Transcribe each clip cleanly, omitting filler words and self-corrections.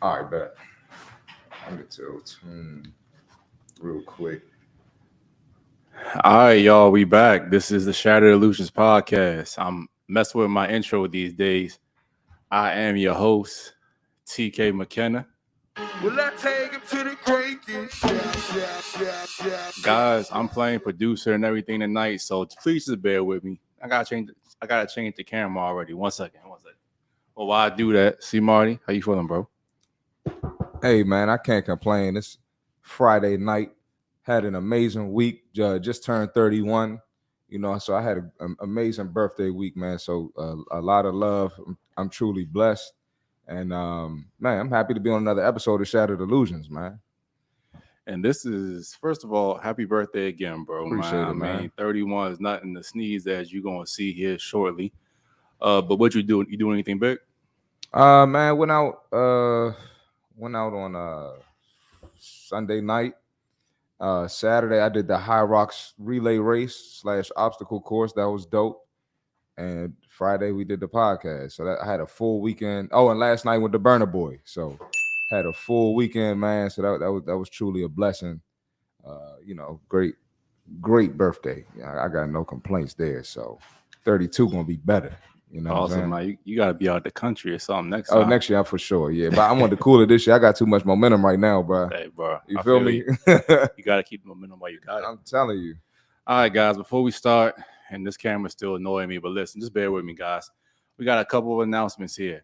All right, bet. I'll get to tune real quick. All right, y'all, we back. This is the Shattered Illusionz podcast. I'm messing with my intro these days. I am your host, TK McKenna. Will I take him to the greatest? Guys, I'm playing producer and everything tonight, so please just bear with me. I gotta change the camera already. One second. Well, while I do that, CMarty, how you feeling, bro? Hey, man, I can't complain. It's Friday night. Had an amazing week. Just turned 31. So I had an amazing birthday week, man. So a lot of love. I'm truly blessed. And, man, I'm happy to be on another episode of Shattered Illusionz, man. And this is, first of all, happy birthday again, bro. Appreciate it, man. man. 31 is nothing to sneeze at, as you're going to see here shortly. But what you doing? You doing anything big? Man, went out on Sunday night. Saturday I did the High Rocks relay race / obstacle course. That was dope. And Friday we did the podcast. So that I had a full weekend. Oh, and last night went to Burner Boy. So had a full weekend, man. So that was truly a blessing. Great birthday. I got no complaints there. So 32 gonna be better. You know, awesome, man. You got to be out the country or something next Oh, time. next year for sure. Yeah, but I want to cool it this year. I got too much momentum right now, bro. Hey, bro. You feel me? You got to keep the momentum while you got it. I'm telling you. All right, guys. Before we start, and this camera's still annoying me, but listen, just bear with me, guys. We got a couple of announcements here.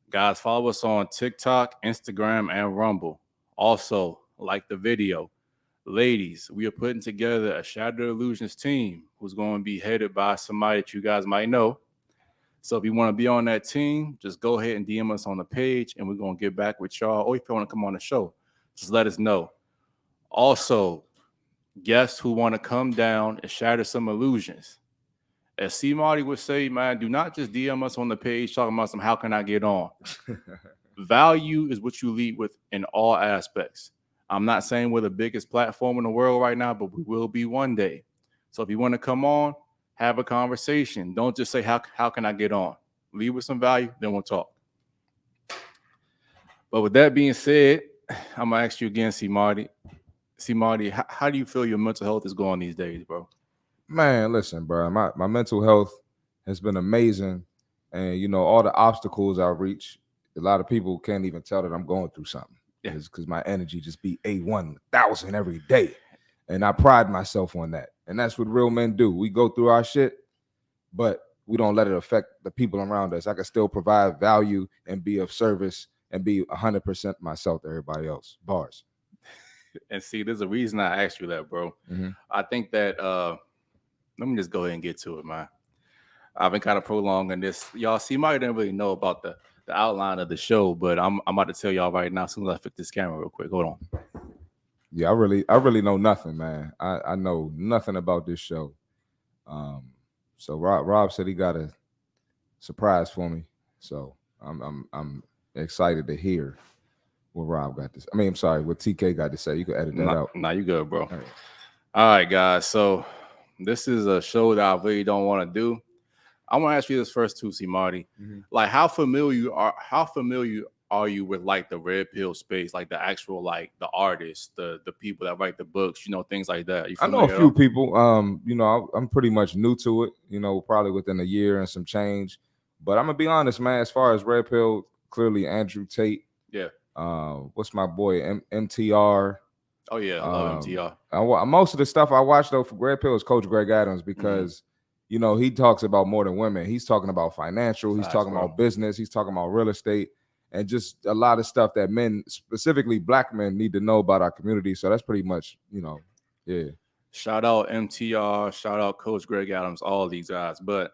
Guys, follow us on TikTok, Instagram, and Rumble. Also, like the video. Ladies, we are putting together a Shattered Illusionz team who's going to be headed by somebody that you guys might know. So if you want to be on that team, just go ahead and DM us on the page, and we're going to get back with y'all. Or if you want to come on the show, just let us know. Also, guests who want to come down and shatter some illusions. As CMarty would say, man, do not just DM us on the page talking about how can I get on. Value is what you lead with in all aspects. I'm not saying we're the biggest platform in the world right now, but we will be one day. So if you want to come on, have a conversation. Don't just say, how can I get on? Lead with some value, then we'll talk. But with that being said, I'm going to ask you again, CMarty. CMarty, how do you feel your mental health is going these days, bro? Man, listen, bro. My mental health has been amazing. And, all the obstacles I reach, a lot of people can't even tell that I'm going through something. Yeah. Because my energy just be A1,000 every day. And I pride myself on that. And that's what real men do. We go through our shit, but we don't let it affect the people around us. I can still provide value and be of service and be 100% myself to everybody else. Bars. And see, there's a reason I asked you that, bro. Mm-hmm. I think that, let me just go ahead and get to it, man. I've been kind of prolonging this. Y'all, CMarty didn't really know about the outline of the show, but I'm about to tell y'all right now as soon as I fix this camera real quick. Hold on. Yeah, I really know nothing, man. I know nothing about this show. So Rob said he got a surprise for me. So I'm excited to hear what Rob got to say. I'm sorry, what TK got to say. You can edit that out. Nah, you good, bro. All right, guys. So this is a show that I really don't want to do. I want to ask you this first too, CMarty. Mm-hmm. Like, how familiar are you with like the red pill space, like the actual like the artists, the people that write the books, things like that? I know a few people. I'm pretty much new to it. Probably within a year and some change. But I'm gonna be honest, man. As far as red pill, clearly Andrew Tate. Yeah. What's my boy MTR? Oh yeah, I love MTR. Most of the stuff I watch though for red pill is Coach Greg Adams because. He talks about more than women. He's talking about financial. He's talking about business. He's talking about real estate and just a lot of stuff that men, specifically black men, need to know about our community. So that's pretty much, yeah. Shout out MTR. Shout out Coach Greg Adams, all these guys. But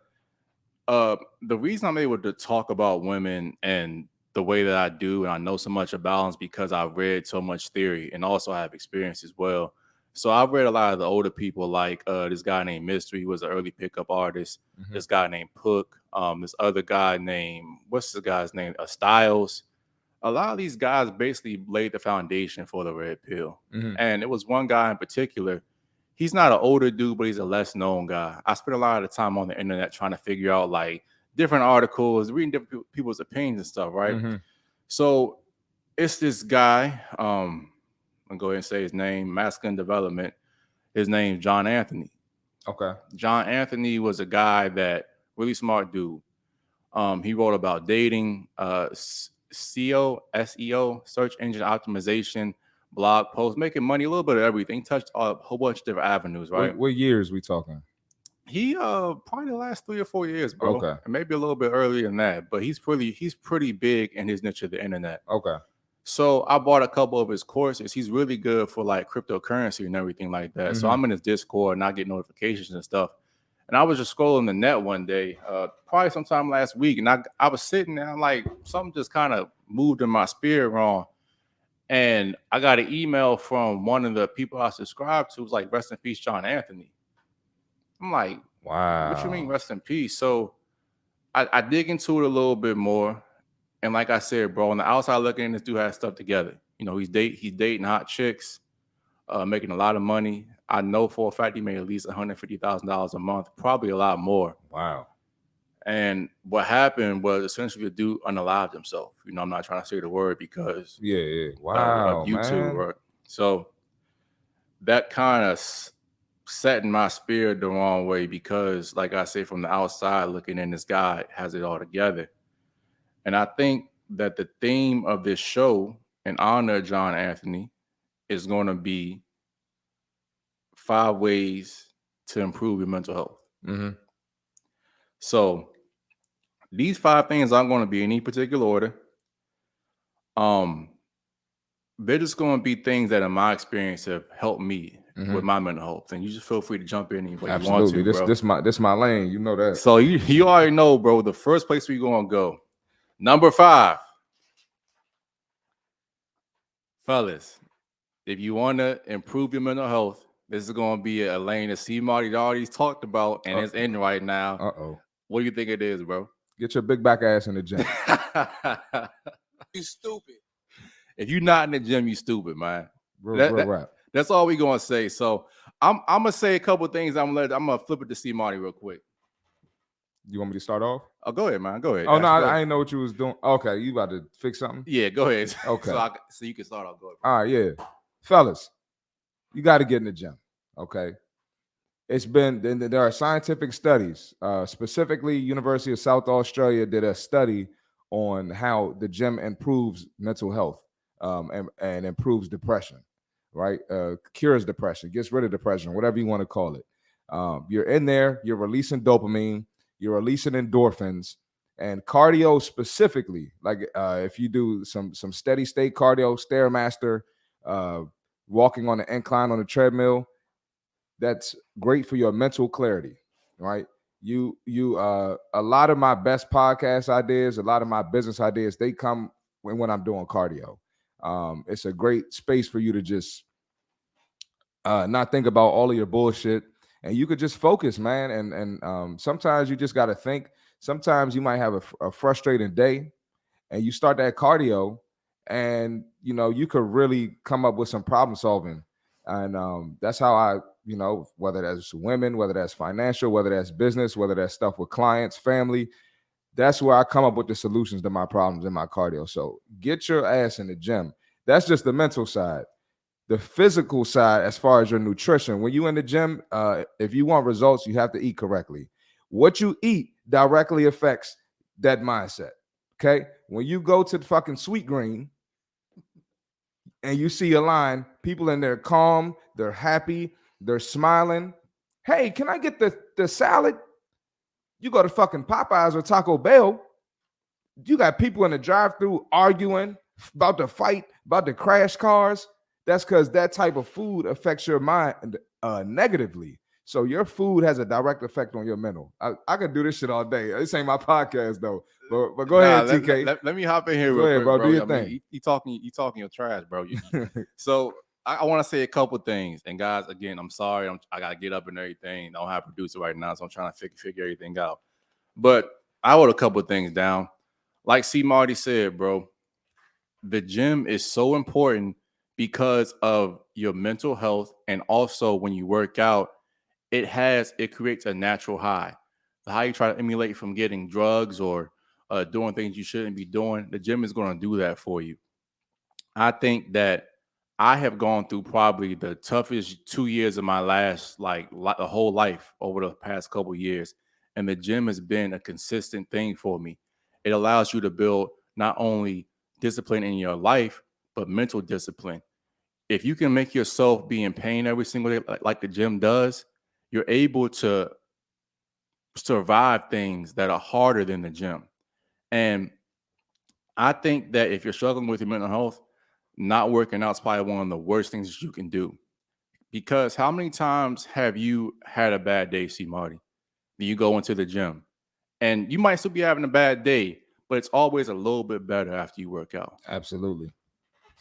the reason I'm able to talk about women and the way that I do, and I know so much about them, is because I've read so much theory and also I have experience as well. So I've read a lot of the older people, like this guy named Mystery, who was an early pickup artist. Mm-hmm. This guy named Pook. This other guy named, what's the guy's name? Styles. A lot of these guys basically laid the foundation for the red pill. Mm-hmm. And it was one guy in particular. He's not an older dude, but he's a less known guy. I spent a lot of the time on the internet trying to figure out like different articles, reading different people's opinions and stuff, right? Mm-hmm. So It's this guy. I'm gonna go ahead and say his name. Masculine Development. His name's John Anthony. Okay. John Anthony was a guy that really smart dude. He wrote about dating, SEO, search engine optimization, blog posts, making money, a little bit of everything. Touched a whole bunch of different avenues, right? What years we talking? He probably the last 3 or 4 years, bro. Okay. And maybe a little bit earlier than that, but he's pretty big in his niche of the internet. Okay. So I bought a couple of his courses. He's really good for like cryptocurrency and everything like that. So I'm in his Discord and I get notifications and stuff. And I was just scrolling the net one day, probably sometime last week, and I was sitting there, I'm like, something just kind of moved in my spirit wrong. And I got an email from one of the people I subscribed to. It was like, rest in peace, John Anthony. I'm like, wow. What you mean rest in peace? So I dig into it a little bit more. And like I said, bro, on the outside looking in, this dude has stuff together. You know, he's dating hot chicks, making a lot of money. I know for a fact he made at least $150,000 a month, probably a lot more. Wow. And what happened was essentially the dude unalived himself. You know, I'm not trying to say the word because Wow, of YouTube, man. right? So that kind of set in my spirit the wrong way because, like I say, from the outside looking in, this guy has it all together. And I think that the theme of this show in honor of John Anthony is going to be 5 ways to improve your mental health. So these 5 things aren't going to be in any particular order. They're just going to be things that in my experience have helped me with my mental health. And you just feel free to jump in anywhere you want to, bro. This my lane. You know that. So you already know, bro, the first place we're going to go. Number 5. Fellas, if you want to improve your mental health, this is going to be a lane that CMarty already talked about and it's in right now. Uh-oh. What do you think it is, bro? Get your big back ass in the gym. You stupid. If you're not in the gym, you stupid, man. Real rap. That's all we gonna say. So I'm gonna say a couple of things. I'm gonna flip it to CMarty real quick. You want me to start off? Oh, go ahead, man. Go ahead. Oh, no, I didn't know what you was doing. Okay, you about to fix something? Yeah, go ahead. Okay. So you can start off. Go ahead. All right, yeah. Fellas, you got to get in the gym, okay? There are scientific studies, specifically University of South Australia did a study on how the gym improves mental health and improves depression, right? Cures depression, gets rid of depression, whatever you want to call it. You're in there, you're releasing dopamine, you're releasing endorphins, and cardio specifically, like if you do some steady state cardio, Stairmaster, walking on the incline on the treadmill, that's great for your mental clarity, right? A lot of my best podcast ideas, a lot of my business ideas, they come when I'm doing cardio. It's a great space for you to just not think about all of your bullshit, and you could just focus, man. And sometimes you just got to think. Sometimes you might have a frustrating day, and you start that cardio, and you could really come up with some problem solving. And that's how I, whether that's women, whether that's financial, whether that's business, whether that's stuff with clients, family, that's where I come up with the solutions to my problems in my cardio. So get your ass in the gym. That's just the mental side. The physical side, as far as your nutrition, when you in the gym, if you want results, you have to eat correctly. What you eat directly affects that mindset. Okay. When you go to the fucking Sweet Green and you see a line, people in there calm, they're happy, they're smiling. Hey, can I get the salad? You go to fucking Popeyes or Taco Bell, you got people in the drive-thru arguing about the fight, about the crash cars. That's because that type of food affects your mind negatively. So your food has a direct effect on your mental. I could do this shit all day. This ain't my podcast though. But go ahead, TK. Let me hop in here Go real ahead, quick, bro. Do your thing. You talking your trash, bro. So I want to say a couple things. And guys, again, I'm sorry. I got to get up and everything. I don't have a producer right now, so I'm trying to figure everything out. But I wrote a couple of things down. Like CMarty said, bro, the gym is so important because of your mental health. And also when you work out, it creates a natural high. The high you try to emulate from getting drugs or doing things you shouldn't be doing, the gym is going to do that for you. I think that I have gone through probably the toughest 2 years of my last, the whole life over the past couple years. And the gym has been a consistent thing for me. It allows you to build not only discipline in your life, but mental discipline. If you can make yourself be in pain every single day, like the gym does, you're able to survive things that are harder than the gym. And I think that if you're struggling with your mental health, not working out is probably one of the worst things that you can do. Because how many times have you had a bad day, CMarty? You go into the gym and you might still be having a bad day, but it's always a little bit better after you work out. Absolutely.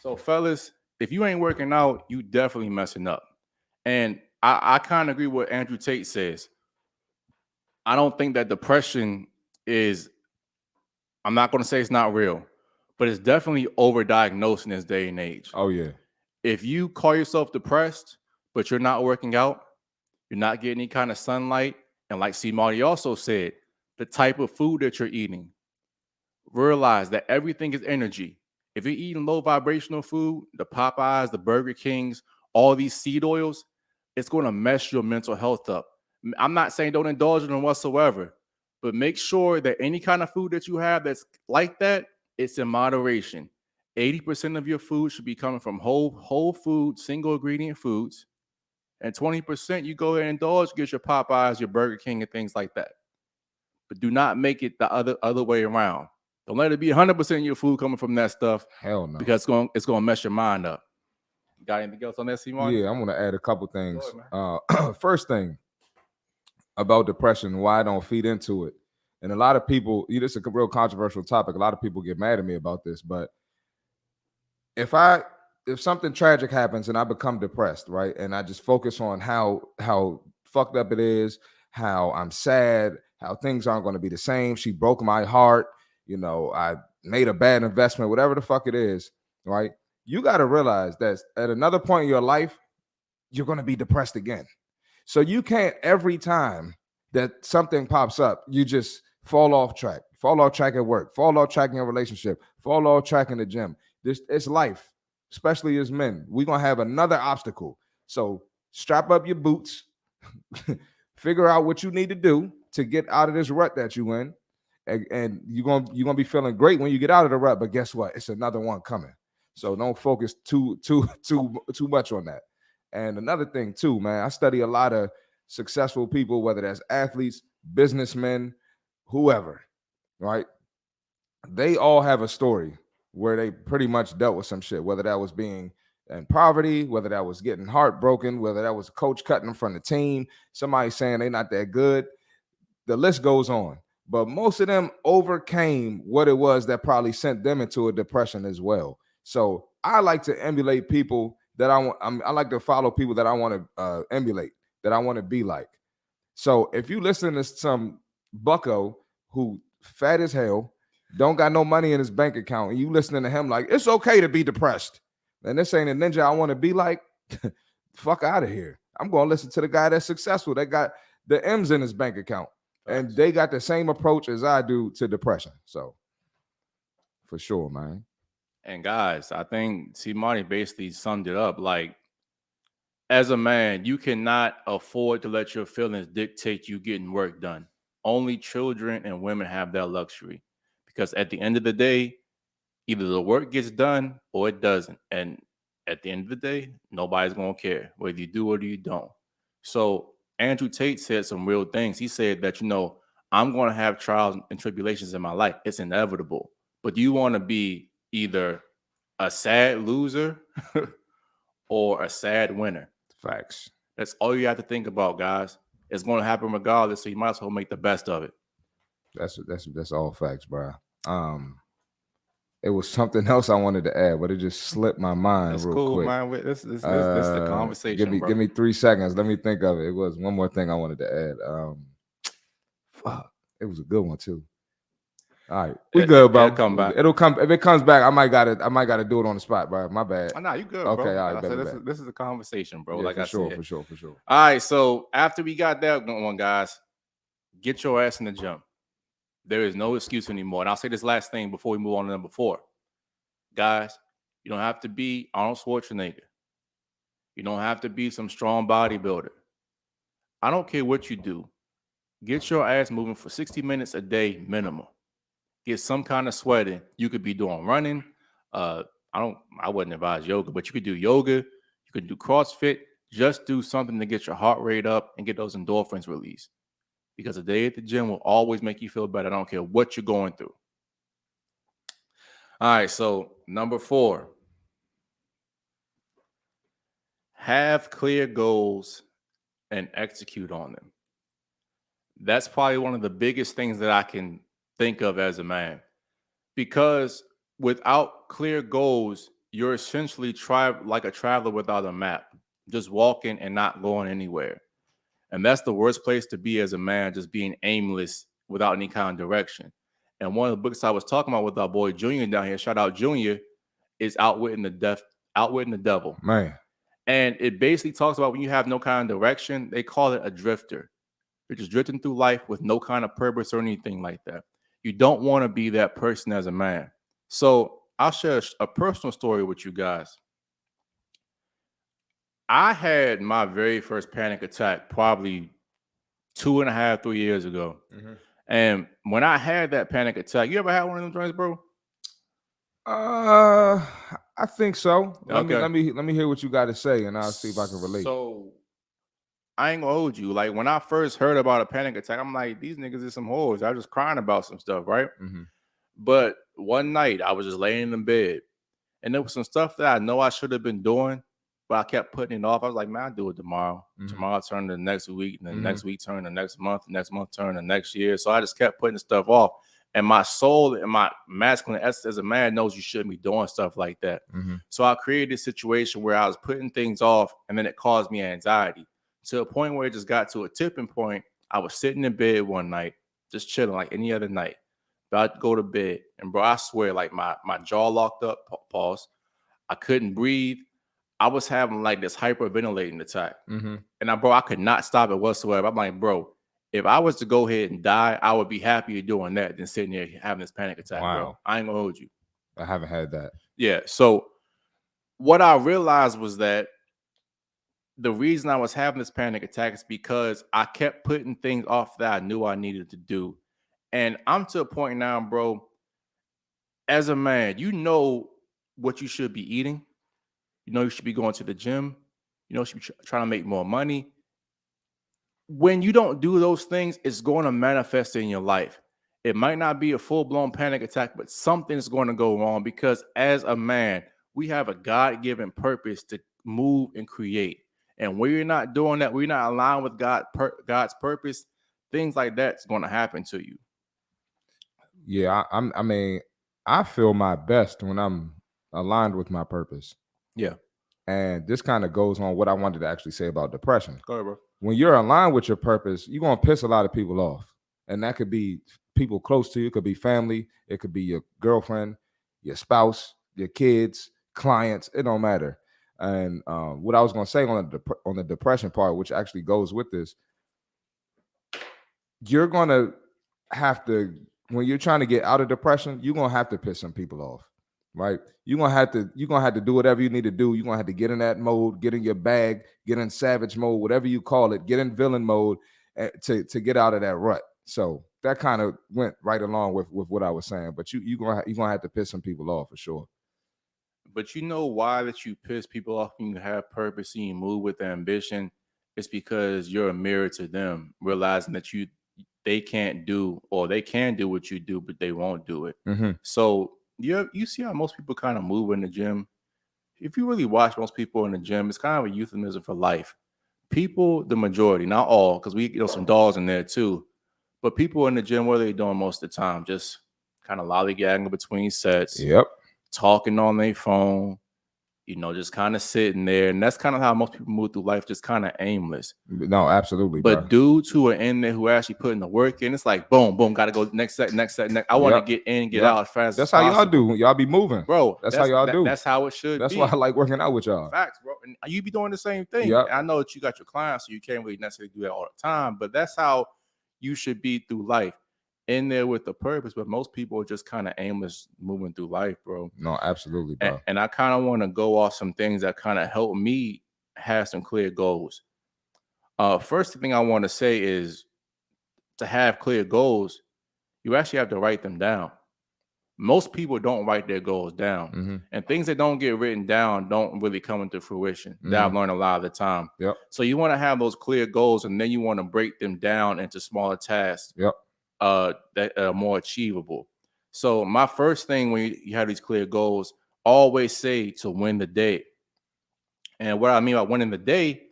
So, fellas, if you ain't working out, you definitely messing up. And I kind of agree with what Andrew Tate says. I don't think that depression is, I'm not going to say it's not real, but it's definitely overdiagnosed in this day and age. Oh yeah. If you call yourself depressed, but you're not working out, you're not getting any kind of sunlight, and like CMarty also said, the type of food that you're eating, realize that everything is energy. If you're eating low vibrational food, the Popeyes, the Burger Kings, all these seed oils, it's going to mess your mental health up. I'm not saying don't indulge in them whatsoever, but make sure that any kind of food that you have that's like that, it's in moderation. 80% of your food should be coming from whole food, single ingredient foods. And 20% you go ahead and indulge, get your Popeyes, your Burger King, and things like that. But do not make it the other way around. Don't let it be 100% of your food coming from that stuff. Hell no. Because it's gonna mess your mind up. Got anything else on that, CMarty? Yeah, I'm gonna add a couple things. Ahead, First thing about depression, why I don't feed into it. And a lot of people, this is a real controversial topic. A lot of people get mad at me about this, but if something tragic happens and I become depressed, right, and I just focus on how fucked up it is, how I'm sad, how things aren't going to be the same. She broke my heart. I made a bad investment, whatever the fuck it is, right? You got to realize that at another point in your life, you're going to be depressed again. So you can't every time that something pops up, you just fall off track at work, fall off track in your relationship, fall off track in the gym. It's life, especially as men. We're going to have another obstacle. So strap up your boots, figure out what you need to do to get out of this rut that you in. And you're gonna be feeling great when you get out of the rut, but guess what? It's another one coming. So don't focus too much on that. And another thing too, man, I study a lot of successful people, whether that's athletes, businessmen, whoever, right? They all have a story where they pretty much dealt with some shit, whether that was being in poverty, whether that was getting heartbroken, whether that was a coach cutting them from the team, somebody saying they're not that good. The list goes on. But most of them overcame what it was that probably sent them into a depression as well. So I like to emulate people that I like to follow people that I want to emulate, that I want to be like. So if you listen to some bucko who fat as hell, don't got no money in his bank account, and you listening to him like, it's okay to be depressed, and this ain't a ninja I want to be like, fuck out of here. I'm going to listen to the guy that's successful, that got the M's in his bank account. And they got the same approach as I do to depression. So, for sure, man. And guys, I think CMarty basically summed it up. Like, as a man, you cannot afford to let your feelings dictate you getting work done. Only children and women have that luxury. Because at the end of the day, either the work gets done or it doesn't. And at the end of the day, nobody's going to care whether you do or you don't. So Andrew Tate said some real things. He said that, I'm going to have trials and tribulations in my life. It's inevitable. But do you want to be either a sad loser or a sad winner? Facts. That's all you have to think about, guys. It's going to happen regardless, so you might as well make the best of it. That's all facts, bro. It was something else I wanted to add, but it just slipped my mind That's real cool, quick. Man. This is the conversation. Give me 3 seconds. Let me think of it. It was one more thing I wanted to add. Fuck, it was a good one too. All right, we good, bro. It'll come back. It'll come if it comes back. I might gotta do it on the spot, bro. My bad. Oh, nah, you good, okay, bro. all right, this is a conversation, bro. Yeah, like for I sure, said, for sure. All right, so after we got that one, guys, get your ass in the gym. There is no excuse anymore. And I'll say this last thing before we move on to number 4. Guys, You don't have to be Arnold Schwarzenegger. You don't have to be some strong bodybuilder. I don't care what you do. Get your ass moving for 60 minutes a day minimum. Get some kind of sweating. You could be doing running. I wouldn't advise yoga, but you could do yoga. You could do CrossFit. Just do something to get your heart rate up and get those endorphins released. Because a day at the gym will always make you feel better. I don't care what you're going through. All right, so number 4. Have clear goals and execute on them. That's probably one of the biggest things that I can think of as a man. Because without clear goals, you're essentially like a traveler without a map, just walking and not going anywhere. And that's the worst place to be as a man, just being aimless without any kind of direction. And one of the books I was talking about with our boy Junior down here, shout out Junior, is Outwitting the Devil. Man. And it basically talks about when you have no kind of direction, they call it a drifter. You're just drifting through life with no kind of purpose or anything like that. You don't want to be that person as a man. So I'll share a personal story with you guys. I had my very first panic attack probably 2.5, 3 years ago. Mm-hmm. And when I had that panic attack, you ever had one of them joints, bro? I think so. Okay. Let me hear what you got to say, and I'll see if I can relate. So I ain't gonna hold you. Like when I first heard about a panic attack, I'm like, these niggas is some whores. I was just crying about some stuff, right? Mm-hmm. But one night I was just laying in bed, and there was some stuff that I know I should have been doing, but I kept putting it off. I was like, man, I'll do it tomorrow. Mm-hmm. Tomorrow turn to the next week, and then Mm-hmm. next week turn to next month turn to next year. So I just kept putting stuff off. And my soul and my masculine essence as a man knows you shouldn't be doing stuff like that. Mm-hmm. So I created this situation where I was putting things off, and then it caused me anxiety to a point where it just got to a tipping point. I was sitting in bed one night, just chilling like any other night, about to go to bed. And bro, I swear, like my jaw locked up, pause. I couldn't breathe. I was having like this hyperventilating attack. Mm-hmm. And I could not stop it whatsoever. I'm like, bro, if I was to go ahead and die, I would be happier doing that than sitting there having this panic attack, Wow. bro. I ain't gonna hold you. I haven't had that. Yeah. So what I realized was that the reason I was having this panic attack is because I kept putting things off that I knew I needed to do. And I'm to a point now, bro, as a man, you know what you should be eating. You know you should be going to the gym. You know you should be trying to make more money. When you don't do those things, it's going to manifest in your life. It might not be a full-blown panic attack, but something's going to go wrong because as a man, we have a God-given purpose to move and create. And when you're not doing that, we're not aligned with God's purpose, things like that's going to happen to you. Yeah, I mean, I feel my best when I'm aligned with my purpose. Yeah. And this kind of goes on what I wanted to actually say about depression. Go ahead, bro. When you're aligned with your purpose, you're going to piss a lot of people off. And that could be people close to you. It could be family. It could be your girlfriend, your spouse, your kids, clients. It don't matter. And what I was going to say on the depression part, which actually goes with this, you're going to have to, when you're trying to get out of depression, you're going to have to piss some people off. Right, you're gonna have to do whatever you need to do. You're gonna have to get in that mode, get in your bag, get in savage mode, whatever you call it, get in villain mode to get out of that rut. So that kind of went right along with what I was saying. But you're gonna have to piss some people off for sure. But you know why that you piss people off when you have purpose and you move with ambition? It's because you're a mirror to them, realizing that they can't do, or they can do what you do, but they won't do it. Mm-hmm. So you see how most people kind of move in the gym. If you really watch most people in the gym, it's kind of a euphemism for life. People, the majority, not all, because we some dolls in there too. But people in the gym, what are they doing most of the time? Just kind of lollygagging between sets. Yep. Talking on their phone. Just kind of sitting there. And that's kind of how most people move through life, just kind of aimless. No, absolutely. But bro. dudes who are in there who are actually putting the work in, it's like, boom, boom, got to go next set. I want to get in, get out as fast That's as possible. how y'all do. Y'all be moving. Bro, that's how y'all do. That's how it should be. That's why I like working out with y'all. Facts, bro. And you be doing the same thing. Yep. I know that you got your clients, so you can't really necessarily do that all the time, but that's how you should be through life. in there with the purpose, but most people are just kind of aimless moving through life, bro. No, absolutely, And, bro. and I kind of want to go off some things that kind of help me have some clear goals. First thing I want to say is to have clear goals, you actually have to write them down. Most people don't write their goals down, Mm-hmm. and things that don't get written down don't really come into fruition. That I've learned a lot of the time. Yep. So you want to have those clear goals, and then you want to break them down into smaller tasks. Yep. That are more achievable. So my first thing when you have these clear goals, always say to win the day. And what I mean by winning the day,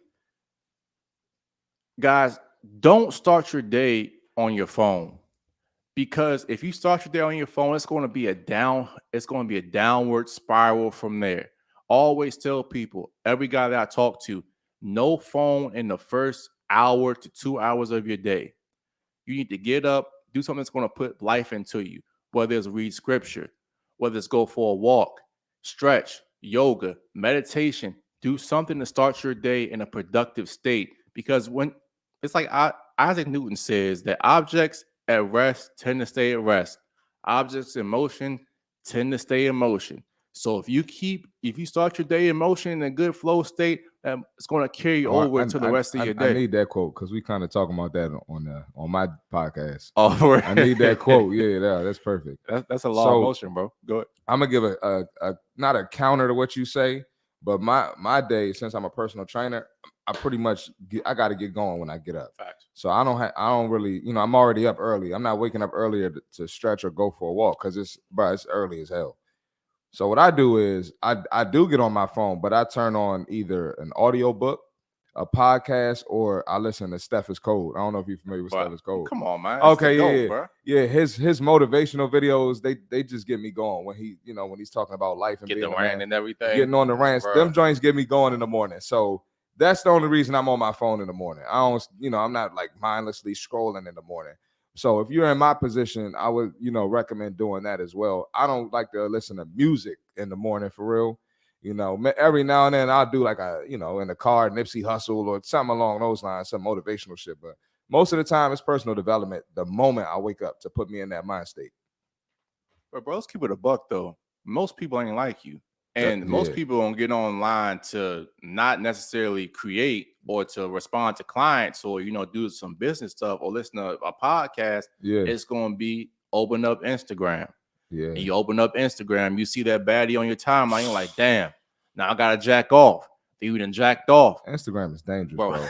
guys, don't start your day on your phone. Because if you start your day on your phone, it's going to be a downward spiral from there. Always tell people, every guy that I talk to, no phone in the first hour to 2 hours of your day. You need to get up, do something that's going to put life into you, whether it's read scripture, whether it's go for a walk, stretch, yoga, meditation. Do something to start your day in a productive state. Because when it's like Isaac Newton says that objects at rest tend to stay at rest. Objects in motion tend to stay in motion. So if you start your day in motion in a good flow state, it's going to carry you over to the rest of your day. I need that quote because we kind of talking about that on my podcast. Oh, right. I need that quote. Yeah, that's perfect. That's a lot of motion, bro. Go ahead. I'm gonna give a not a counter to what you say, but my day, since I'm a personal trainer, I pretty much I got to get going when I get up. Facts. So I don't really, I'm already up early. I'm not waking up earlier to stretch or go for a walk because it's early as hell. So what I do is I do get on my phone, but I turn on either an audio book, a podcast, or I listen to Steph is Cold. I don't know if you're familiar with Steph is Cold. Come on, man. Okay, bro. Yeah. His motivational videos, they just get me going when when he's talking about life and Get being the a rant man, and everything. getting on the rants. Bro. Them joints get me going in the morning. So that's the only reason I'm on my phone in the morning. I don't, I'm not like mindlessly scrolling in the morning. So if you're in my position, I would, recommend doing that as well. I don't like to listen to music in the morning for real. Every now and then I'll do like in the car, Nipsey Hussle or something along those lines, some motivational shit. But most of the time it's personal development the moment I wake up to put me in that mind state. But bro, let's keep it a buck though. Most people ain't like you. And most people don't get online to not necessarily create or to respond to clients or, do some business stuff or listen to a podcast. Yeah. It's going to be open up Instagram. Yeah. And you open up Instagram, you see that baddie on your timeline. You're like, damn, now I got to jack off. Then you done jacked off. Instagram is dangerous, bro.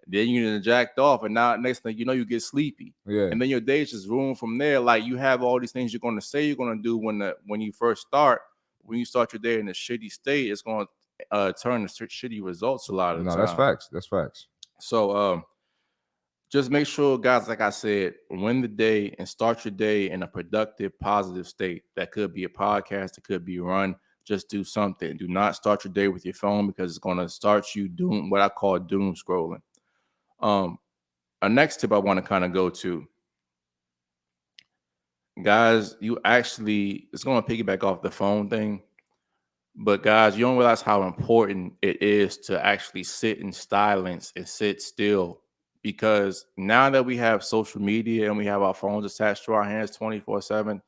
Then you done jacked off. And now next thing you know, you get sleepy. Yeah. And then your day's just ruined from there. Like you have all these things you're going to say you're going to do when you first start. When you start your day in a shitty state, it's going to turn to shitty results a lot of the time. No, that's facts. That's facts. So just make sure, guys, like I said, win the day and start your day in a productive, positive state. That could be a podcast. It could be a run. Just do something. Do not start your day with your phone because it's going to start you doing what I call doom scrolling. A next tip I want to kind of go to, guys, it's going to piggyback off the phone thing. But guys, you don't realize how important it is to actually sit in silence and sit still. Because now that we have social media and we have our phones attached to our hands 24/7,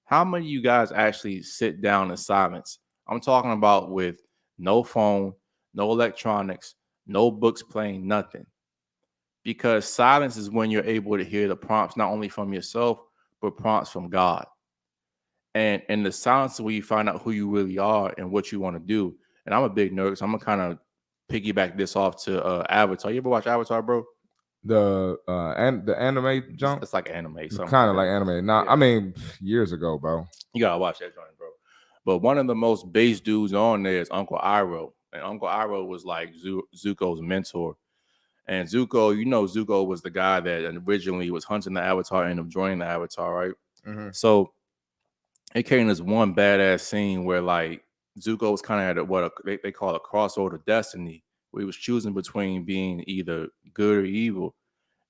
how many of you guys actually sit down in silence? I'm talking about with no phone, no electronics, no books playing, nothing. Because silence is when you're able to hear the prompts, not only from yourself, but prompts from God. And in the silence where you find out who you really are and what you want to do. And I'm a big nerd, so I'm gonna kind of piggyback this off to Avatar. You ever watch Avatar, bro? The anime jump? It's like anime. Kind of like anime. Now, yeah. I mean, years ago, bro. You gotta watch that joint, bro. But one of the most base dudes on there is Uncle Iroh. And Uncle Iroh was like Zuko's mentor. And Zuko, Zuko was the guy that originally was hunting the Avatar and ended up joining the Avatar, right? Mm-hmm. So it came this one badass scene where like Zuko was kind of at what they call a crossroad of destiny, where he was choosing between being either good or evil.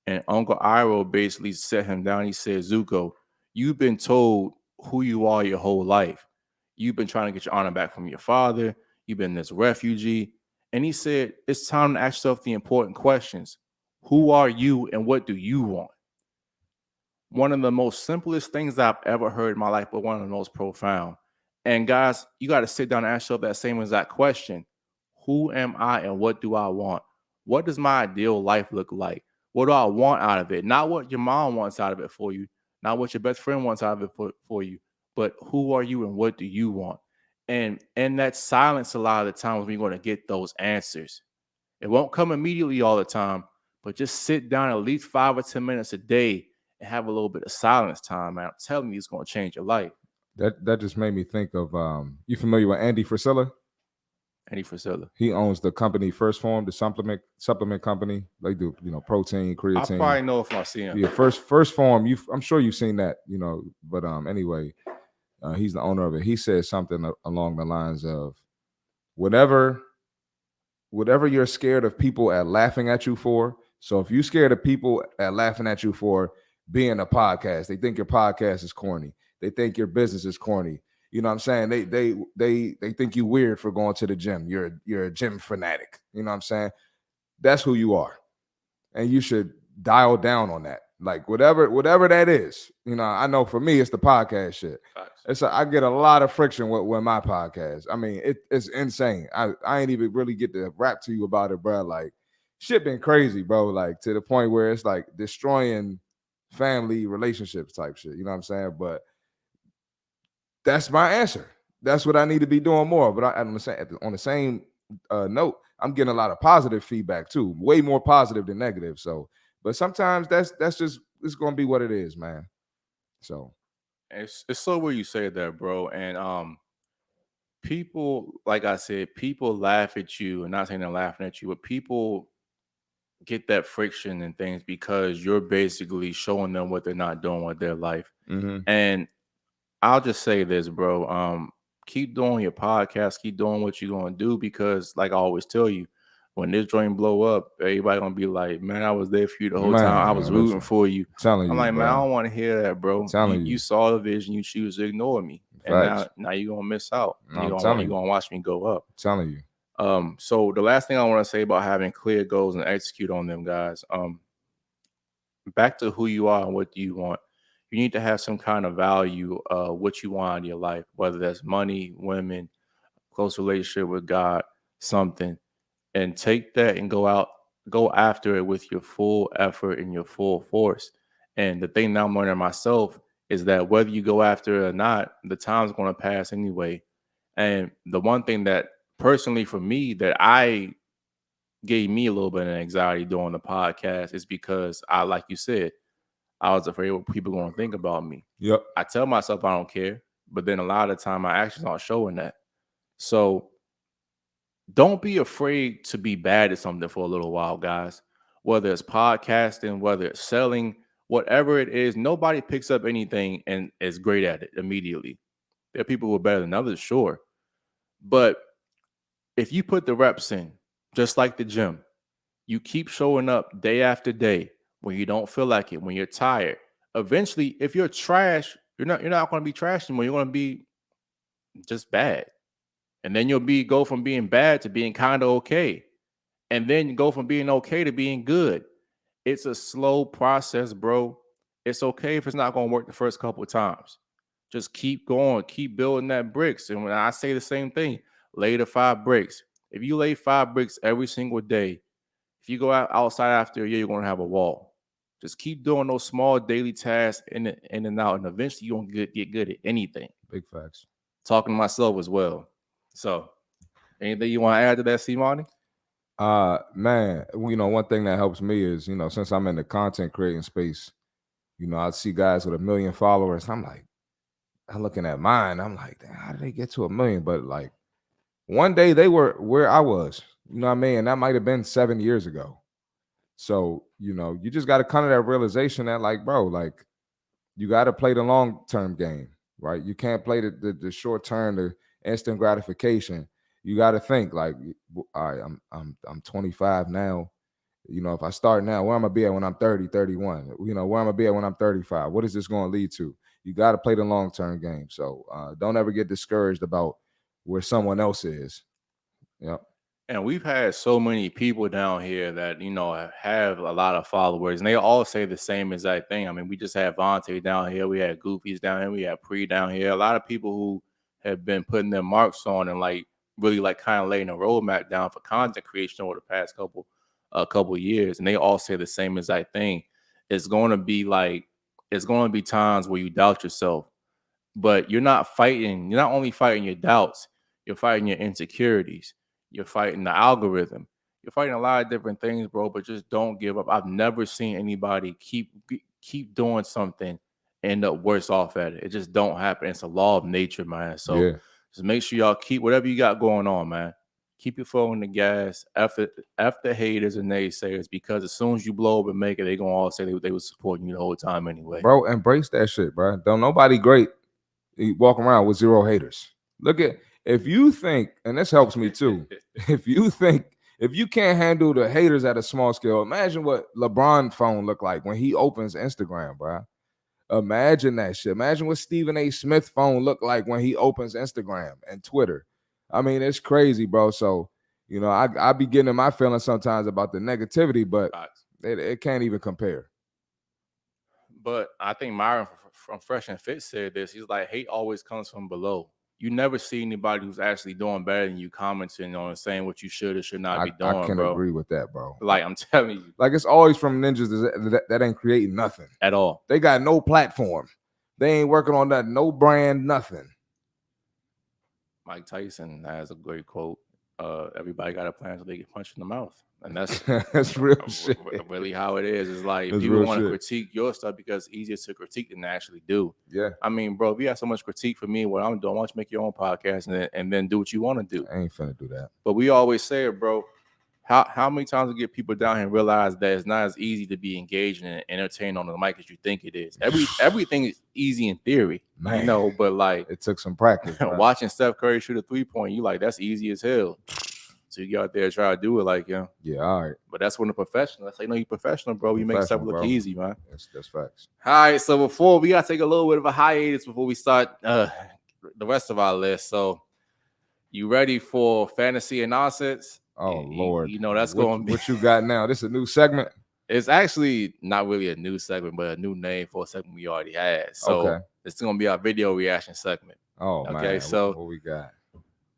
And Uncle Iroh basically set him down. He said, Zuko, you've been told who you are your whole life. You've been trying to get your honor back from your father. You've been this refugee. And he said, it's time to ask yourself the important questions. Who are you and what do you want? one of the most simplest things I've ever heard in my life, but one of the most profound. And guys, you got to sit down and ask yourself that same exact question. Who am I and what do I want? What does my ideal life look like? What do I want out of it? Not what your mom wants out of it for you, not what your best friend wants out of it for you, but who are you and what do you want? And in that silence, a lot of the times we're going to get those answers. It won't come immediately all the time, but just sit down at least 5 or 10 minutes a day and have a little bit of silence time, man. I'm telling you, it's going to change your life. That just made me think of you familiar with Andy Frisella? Andy Frisella. He owns the company First Form, the supplement company. They do, protein, creatine. I probably know if I see him. Yeah, First Form. I'm sure you've seen that, But anyway, he's the owner of it. He said something along the lines of, whatever you're scared of people at laughing at you for. So if you're scared of people at laughing at you for being a podcast, they think your podcast is corny. They think your business is corny. You know what I'm saying? They think you weird for going to the gym. You're a gym fanatic. You know what I'm saying? That's who you are. And you should dial down on that. Like whatever that is. I know for me it's the podcast shit. I get a lot of friction with my podcast. I mean, it's insane. I ain't even really get to rap to you about it, bro. Like, shit been crazy, bro. Like, to the point where it's like destroying family relationships type shit. You know what I'm saying? But that's my answer. That's what I need to be doing more. But on the same note, I'm getting a lot of positive feedback too, way more positive than negative. So, but sometimes that's just, it's gonna be what it is, man. So it's so where you say that, bro. And people, like I said, people laugh at you, and not saying they're laughing at you, but people get that friction and things because you're basically showing them what they're not doing with their life. And I'll just say this, bro. Keep doing your podcast, keep doing what you're gonna do, because like I always tell you, when this joint blow up, everybody gonna be like, man, I was there for you the whole time. I was rooting for you. I'm like, man, I don't want to hear that, bro. You saw the vision, you choose to ignore me. And now you're gonna miss out. You're gonna watch me go up. I'm telling you. So the last thing I want to say about having clear goals and execute on them, guys. Back to who you are and what do you want. You need to have some kind of value, what you want in your life, whether that's money, women, close relationship with God, something, and take that and go after it with your full effort and your full force. And the thing that I'm learning myself is that whether you go after it or not, the time's going to pass anyway. And the one thing that personally for me that I gave me a little bit of anxiety doing the podcast is because like you said, I was afraid what people going to think about me. Yep. I tell myself I don't care, but then a lot of the time my actions aren't showing that. So don't be afraid to be bad at something for a little while, guys. Whether it's podcasting, whether it's selling, whatever it is, nobody picks up anything and is great at it immediately. There are people who are better than others, sure. But if you put the reps in, just like the gym, you keep showing up day after day when you don't feel like it, when you're tired. Eventually, if you're trash, you're not going to be trash anymore. You're going to be just bad. And then you'll go from being bad to being kind of okay. And then you go from being okay to being good. It's a slow process, bro. It's okay if it's not going to work the first couple of times. Just keep going, keep building that bricks. And when I say the same thing, lay the 5 bricks. If you lay 5 bricks every single day, if you go outside after a year, you're going to have a wall. Just keep doing those small daily tasks in and out, and eventually you're going to get good at anything. Big facts. Talking to myself as well. So, anything you want to add to that, CMarty? Man, one thing that helps me is, since I'm in the content creating space, I see guys with 1 million followers. I'm looking at mine. I'm like, how did they get to 1 million? But like, one day they were where I was, you know what I mean? And that might have been 7 years ago. So, you just got to come to that realization that, like, bro, like, you got to play the long-term game, right? You can't play the short-term, the instant gratification. You got to think like, all right, I'm 25 now. If I start now, where am I be at when I'm 30, 31? Where am I be at when I'm 35? What is this going to lead to? You got to play the long-term game. So don't ever get discouraged about where someone else is. Yep. And we've had so many people down here that, you know, have a lot of followers, and they all say the same exact thing. I mean, we just had Vontae down here, we had Goofies down here, we had Pre down here. A lot of people who have been putting their marks on and like really like kind of laying a roadmap down for content creation over the past couple years, and they all say the same exact thing. It's going to be like it's going to be times where you doubt yourself, but you're not fighting. You're not only fighting your doubts, you're fighting your insecurities. You're fighting the algorithm. You're fighting a lot of different things, bro. But just don't give up. I've never seen anybody keep doing something and end up worse off at it. It just don't happen. It's a law of nature, man. So just make sure y'all keep whatever you got going on, man. Keep your foot on the gas after haters and naysayers, because as soon as you blow up and make it, they gonna all say they were supporting you the whole time anyway. Bro, embrace that shit, bro. Don't nobody great walk around with zero haters. Look at, if you think, and this helps me too, if you can't handle the haters at a small scale, imagine what LeBron phone look like when he opens Instagram, bro. Imagine that shit. Imagine what Stephen A. Smith phone look like when he opens Instagram and Twitter. I mean, it's crazy, bro. So, you know, I be getting in my feelings sometimes about the negativity, but it can't even compare. But I think Myron from Fresh and Fit said this. He's like, hate always comes from below. You never see anybody who's actually doing better than you commenting on and saying what you should or should not be doing, I can bro. agree with that, bro. Like, I'm telling you. Like, it's always from ninjas that ain't creating nothing. At all. They got no platform. They ain't working on that, no brand, nothing. Mike Tyson has a great quote. Everybody got a plan until they get punched in the mouth. And that's that's real shit. Really how it is. It's like, that's people want to critique your stuff because it's easier to critique than to actually do. Yeah. I mean, bro, if you have so much critique for me, what I'm doing, why don't you make your own podcast and then do what you want to do? I ain't finna do that. But we always say it, bro. How many times we get people down here and realize that it's not as easy to be engaged and entertained on the mic as you think it is. Everything is easy in theory, man. You know, but like it took some practice. Watching Steph Curry shoot a 3-point, you like, that's easy as hell. So you go out there and try to do it like him. Yeah, all right. But that's when the professional. That's like, no, you professional, bro. You make stuff look easy, man. That's facts. All right, so before we gotta take a little bit of a hiatus before we start the rest of our list. So you ready for fantasy and nonsense? Oh Lord. You know that's going to be what you got now. This is a new segment. It's actually not really a new segment, but a new name for a segment we already had. So it's gonna be our video reaction segment. Oh, okay, man. So what we got?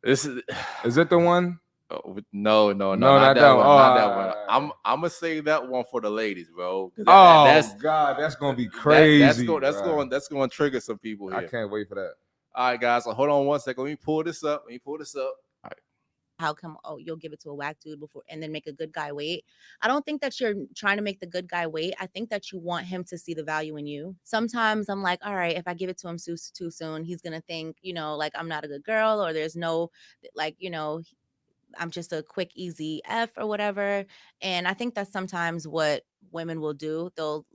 This is it the one? No, not that one. Not that one. I'm gonna say that one for the ladies, bro. God, that's gonna be crazy. That's going to trigger some people here. I can't wait for that. All right, guys. So hold on one second. Let me pull this up. All right. How come, you'll give it to a whack dude before and then make a good guy wait? I don't think that you're trying to make the good guy wait. I think that you want him to see the value in you. Sometimes I'm like, all right, if I give it to him too soon, he's going to think, you know, like I'm not a good girl, or there's no, like, you know, I'm just a quick, easy F or whatever. And I think that's sometimes what women will do. They'll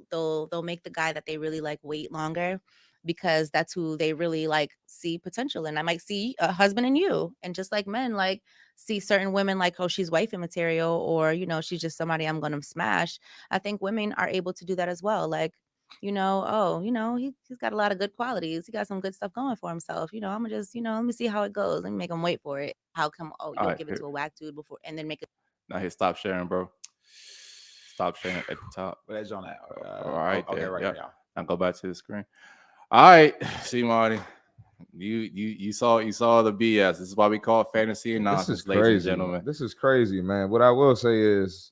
make the guy that they really like wait longer, because that's who they really like see potential in. I might see a husband in you. And just like men, like, see certain women like, oh, she's wifey material, or, you know, she's just somebody I'm going to smash. I think women are able to do that as well. Like, you know, oh, you know, he's got a lot of good qualities. He got some good stuff going for himself. You know, I'm gonna just, you know, let me see how it goes. Let me make him wait for it. How come, you'll give it to a whack dude before and then make it. Now here, stop sharing, bro. Stop sharing at the top. Where that's on that? All right, okay, there. right now. Now go back to the screen. All right, CMarty. You saw the BS. This is why we call it fantasy and nonsense, ladies and gentlemen. This is crazy, man. What I will say is,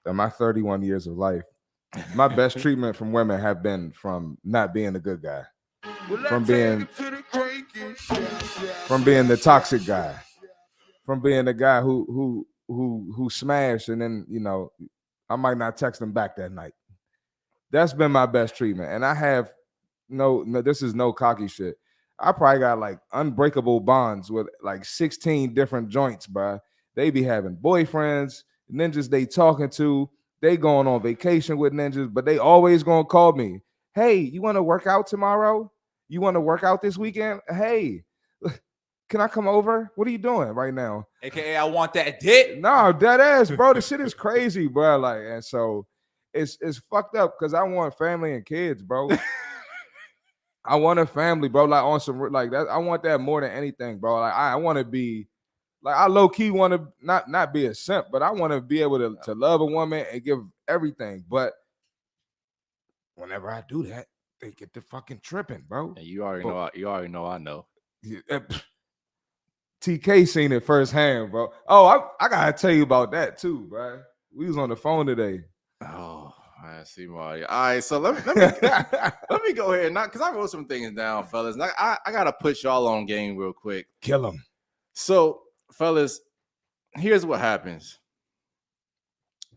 in my 31 years of life, my best treatment from women have been from not being a good guy, from being the toxic guy, from being the guy who smashed, and then, you know, I might not text him back that night. That's been my best treatment, and I have no. This is no cocky shit. I probably got like unbreakable bonds with like 16 different joints, bro. They be having boyfriends, ninjas they talking to. They going on vacation with ninjas, but they always gonna call me. Hey, you want to work out tomorrow? You want to work out this weekend? Hey, can I come over? What are you doing right now? AKA, I want that dick. No, dead ass, bro. The shit is crazy, bro. Like, and so it's fucked up because I want family and kids, bro. I want a family, bro. Like on some like that. I want that more than anything, bro. Like I want to be Like I low key want to not be a simp, but I want to be able to love a woman and give everything. But whenever I do that, they get to fucking tripping, bro. And you already know. You already know. I know. TK seen it firsthand, bro. Oh, I gotta tell you about that too, bro. We was on the phone today. Oh, I see, Marty. All right, so let me go ahead now because I wrote some things down, fellas. And I gotta put y'all on game real quick. Kill them. So, fellas, here's what happens.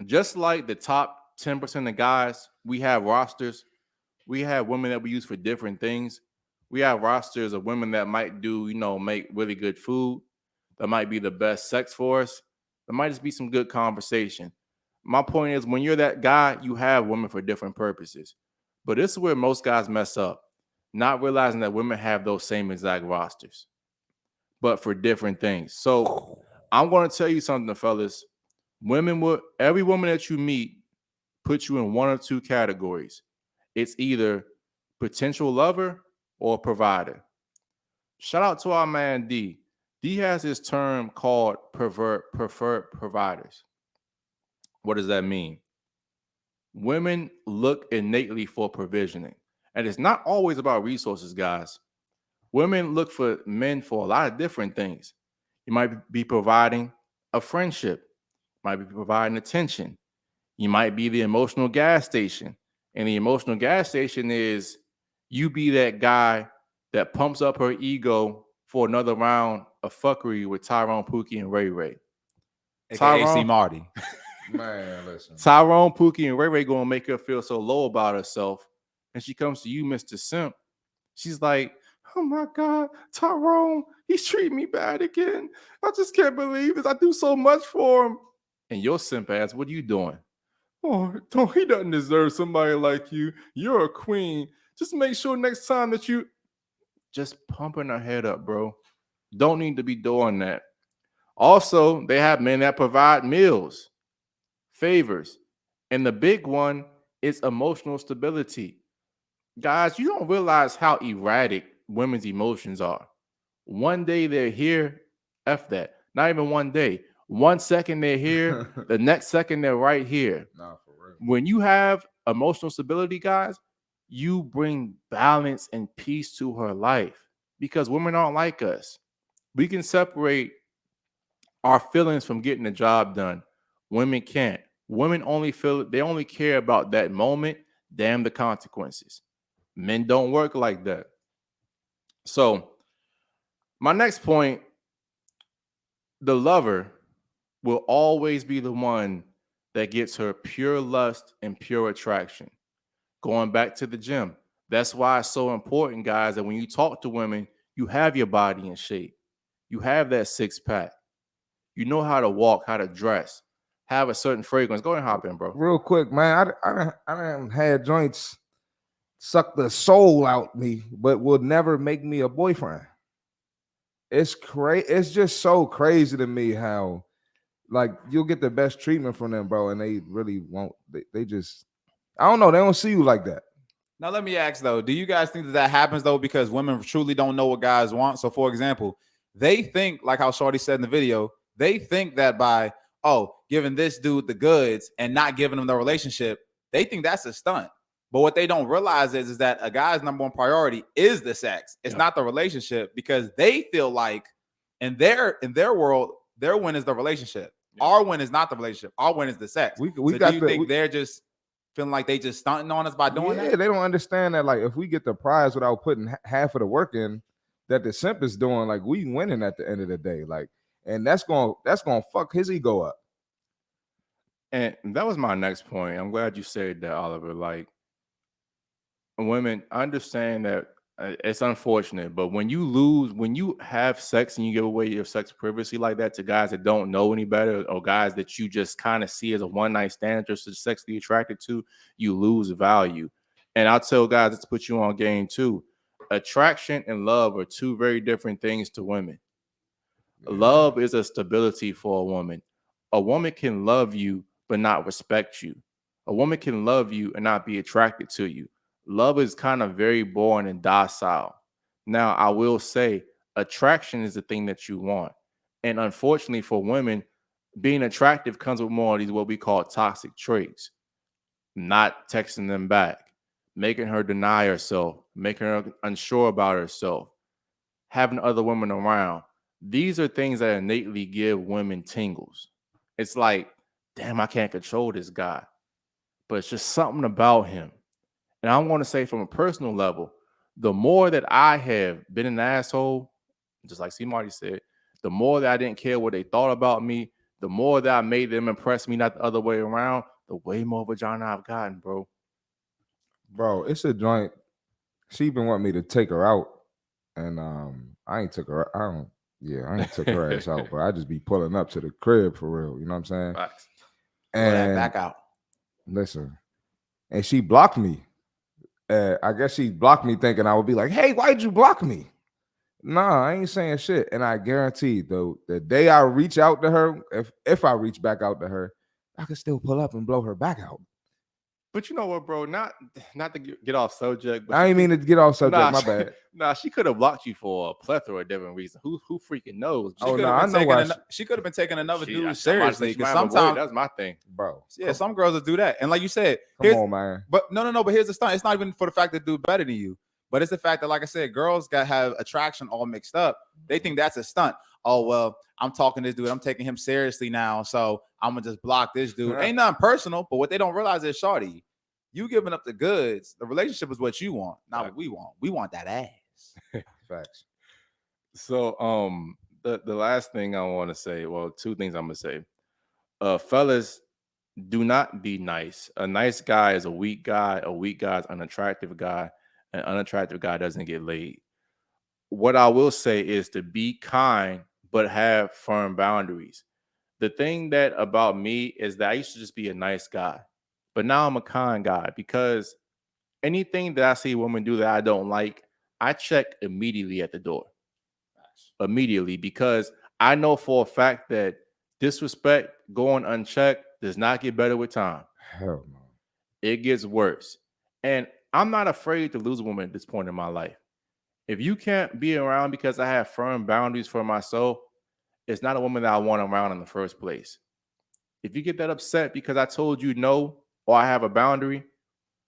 Just like the top 10% of guys, we have rosters. We have women that we use for different things. We have rosters of women that might make really good food. That might be the best sex for us. There might just be some good conversation. My point is, when you're that guy, you have women for different purposes. But this is where most guys mess up, not realizing that women have those same exact rosters, but for different things. So I'm going to tell you something, fellas. Every woman that you meet puts you in one or two categories. It's either potential lover or provider. Shout out to our man D. D has this term called preferred providers. What does that mean? Women look innately for provisioning. And it's not always about resources, guys. Women look for men for a lot of different things. You might be providing a friendship, might be providing attention. You might be the emotional gas station. And the emotional gas station is you be that guy that pumps up her ego for another round of fuckery with Tyrone, Pookie, and Ray Ray. AKA CMarty. Man, listen. Tyrone, Pookie, and Ray Ray gonna make her feel so low about herself. And she comes to you, Mr. Simp. She's like, oh my God, Tyrone, he's treating me bad again. I just can't believe this. I do so much for him. And your simp ass, what are you doing? Oh, he doesn't deserve somebody like you. You're a queen. Just make sure next time that you just pumping her head up, bro. Don't need to be doing that. Also, they have men that provide meals, favors, and the big one is emotional stability. Guys, you don't realize how erratic women's emotions are. One day they're here, F that. Not even one day. 1 second they're here, the next second they're right here. Nah, for real. When you have emotional stability, guys, you bring balance and peace to her life because women aren't like us. We can separate our feelings from getting the job done. Women can't. Women only they only care about that moment, damn the consequences. Men don't work like that. So, my next point, the lover will always be the one that gets her pure lust and pure attraction. Going back to the gym, that's why it's so important, guys, that when you talk to women, you have your body in shape. You have that six pack. You know how to walk, how to dress, have a certain fragrance. Go ahead and hop in, bro. Real quick, man. I done had joints suck the soul out me, but will never make me a boyfriend. It's crazy. It's just so crazy to me how, like, you'll get the best treatment from them, bro, and they really won't. They just, I don't know. They don't see you like that. Now, let me ask, though, do you guys think that happens, though, because women truly don't know what guys want? So, for example, they think, like how Shorty said in the video, they think that by, giving this dude the goods and not giving him the relationship, they think that's a stunt. But what they don't realize is that a guy's number one priority is the sex. It's not the relationship, because they feel like in their world, their win is the relationship. Yeah. Our win is not the relationship. Our win is the sex. Do you think they're just feeling like they just stunting on us by doing that? Yeah, they don't understand that, like, if we get the prize without putting half of the work in that the simp is doing, like, we winning at the end of the day. Like, and that's gonna fuck his ego up. And that was my next point. I'm glad you said that, Oliver. Like, women, I understand that it's unfortunate, but when you have sex and you give away your sex privacy like that to guys that don't know any better, or guys that you just kind of see as a one-night stand, just sexually attracted to, you lose value. And I'll tell guys, let's put you on game too. Attraction and love are two very different things to women. Yeah. Love is a stability for a woman. A woman can love you but not respect you. A woman can love you and not be attracted to you. Love is kind of very boring and docile. Now, I will say attraction is the thing that you want. And unfortunately for women, being attractive comes with more of these what we call toxic traits. Not texting them back, making her deny herself, making her unsure about herself, having other women around. These are things that innately give women tingles. It's like, damn, I can't control this guy, but it's just something about him. And I want to say from a personal level, the more that I have been an asshole, just like CMarty said, the more that I didn't care what they thought about me, the more that I made them impress me, not the other way around, the way more vagina I've gotten, bro. Bro, it's a joint. She been wanting me to take her out, and I ain't took her. I ain't took her ass out, but I just be pulling up to the crib for real. You know what I'm saying? Facts. Pull that And back out. listen, and she blocked me. I guess she blocked me thinking I would be like, "Hey, why'd you block me?" Nah, I ain't saying shit. And I guarantee, though, the day I reach out to her, if I reach back out to her, I can still pull up and blow her back out. But you know what, bro? Not to get off subject, but I ain't mean to get off subject. My bad. Nah, she could have blocked you for a plethora of different reasons. Who freaking knows? Oh, no, I know why. She could have been taking another dude I'm seriously. about to say, Because she might have avoided. sometimes, That's my thing, Bro. yeah, some girls will do that. And like you said, Come on, man. But no. But here's the stunt. It's not even for the fact that dude better than you, but it's the fact that, like I said, girls have attraction all mixed up. They think that's a stunt. Oh well, I'm talking to this dude. I'm taking him seriously now, so I'm gonna just block this dude. Yeah. Ain't nothing personal, but what they don't realize is, shorty, you giving up the goods. The relationship is what you want, not what we want. We want that ass. Facts. So the last thing I want to say, well, two things I'm gonna say. Fellas, do not be nice. A nice guy is a weak guy. A weak guy is an unattractive guy. An unattractive guy doesn't get laid. What I will say is to be kind, but have firm boundaries. The thing that about me is that I used to just be a nice guy, but now I'm a kind guy because anything that I see women do that I don't like, I check immediately at the door. Immediately, because I know for a fact that disrespect going unchecked does not get better with time. Hell no. It gets worse. And I'm not afraid to lose a woman at this point in my life. If you can't be around because I have firm boundaries for myself, it's not a woman that I want around in the first place. If you get that upset because I told you no or I have a boundary,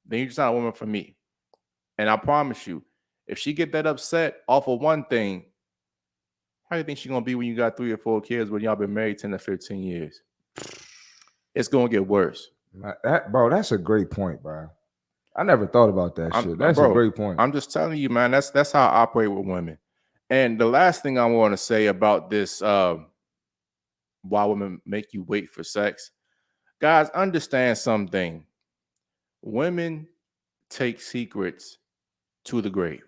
then you're just not a woman for me. And I promise you, if she get that upset off of one thing, how do you think she's going to be when you got 3 or 4 kids when y'all been married 10 to 15 years? It's going to get worse. Bro, that's a great point, bro. I never thought about that shit. That's a great point. I'm just telling you, man, that's how I operate with women. And the last thing I want to say about this, why women make you wait for sex. Guys, understand something. Women take secrets to the grave.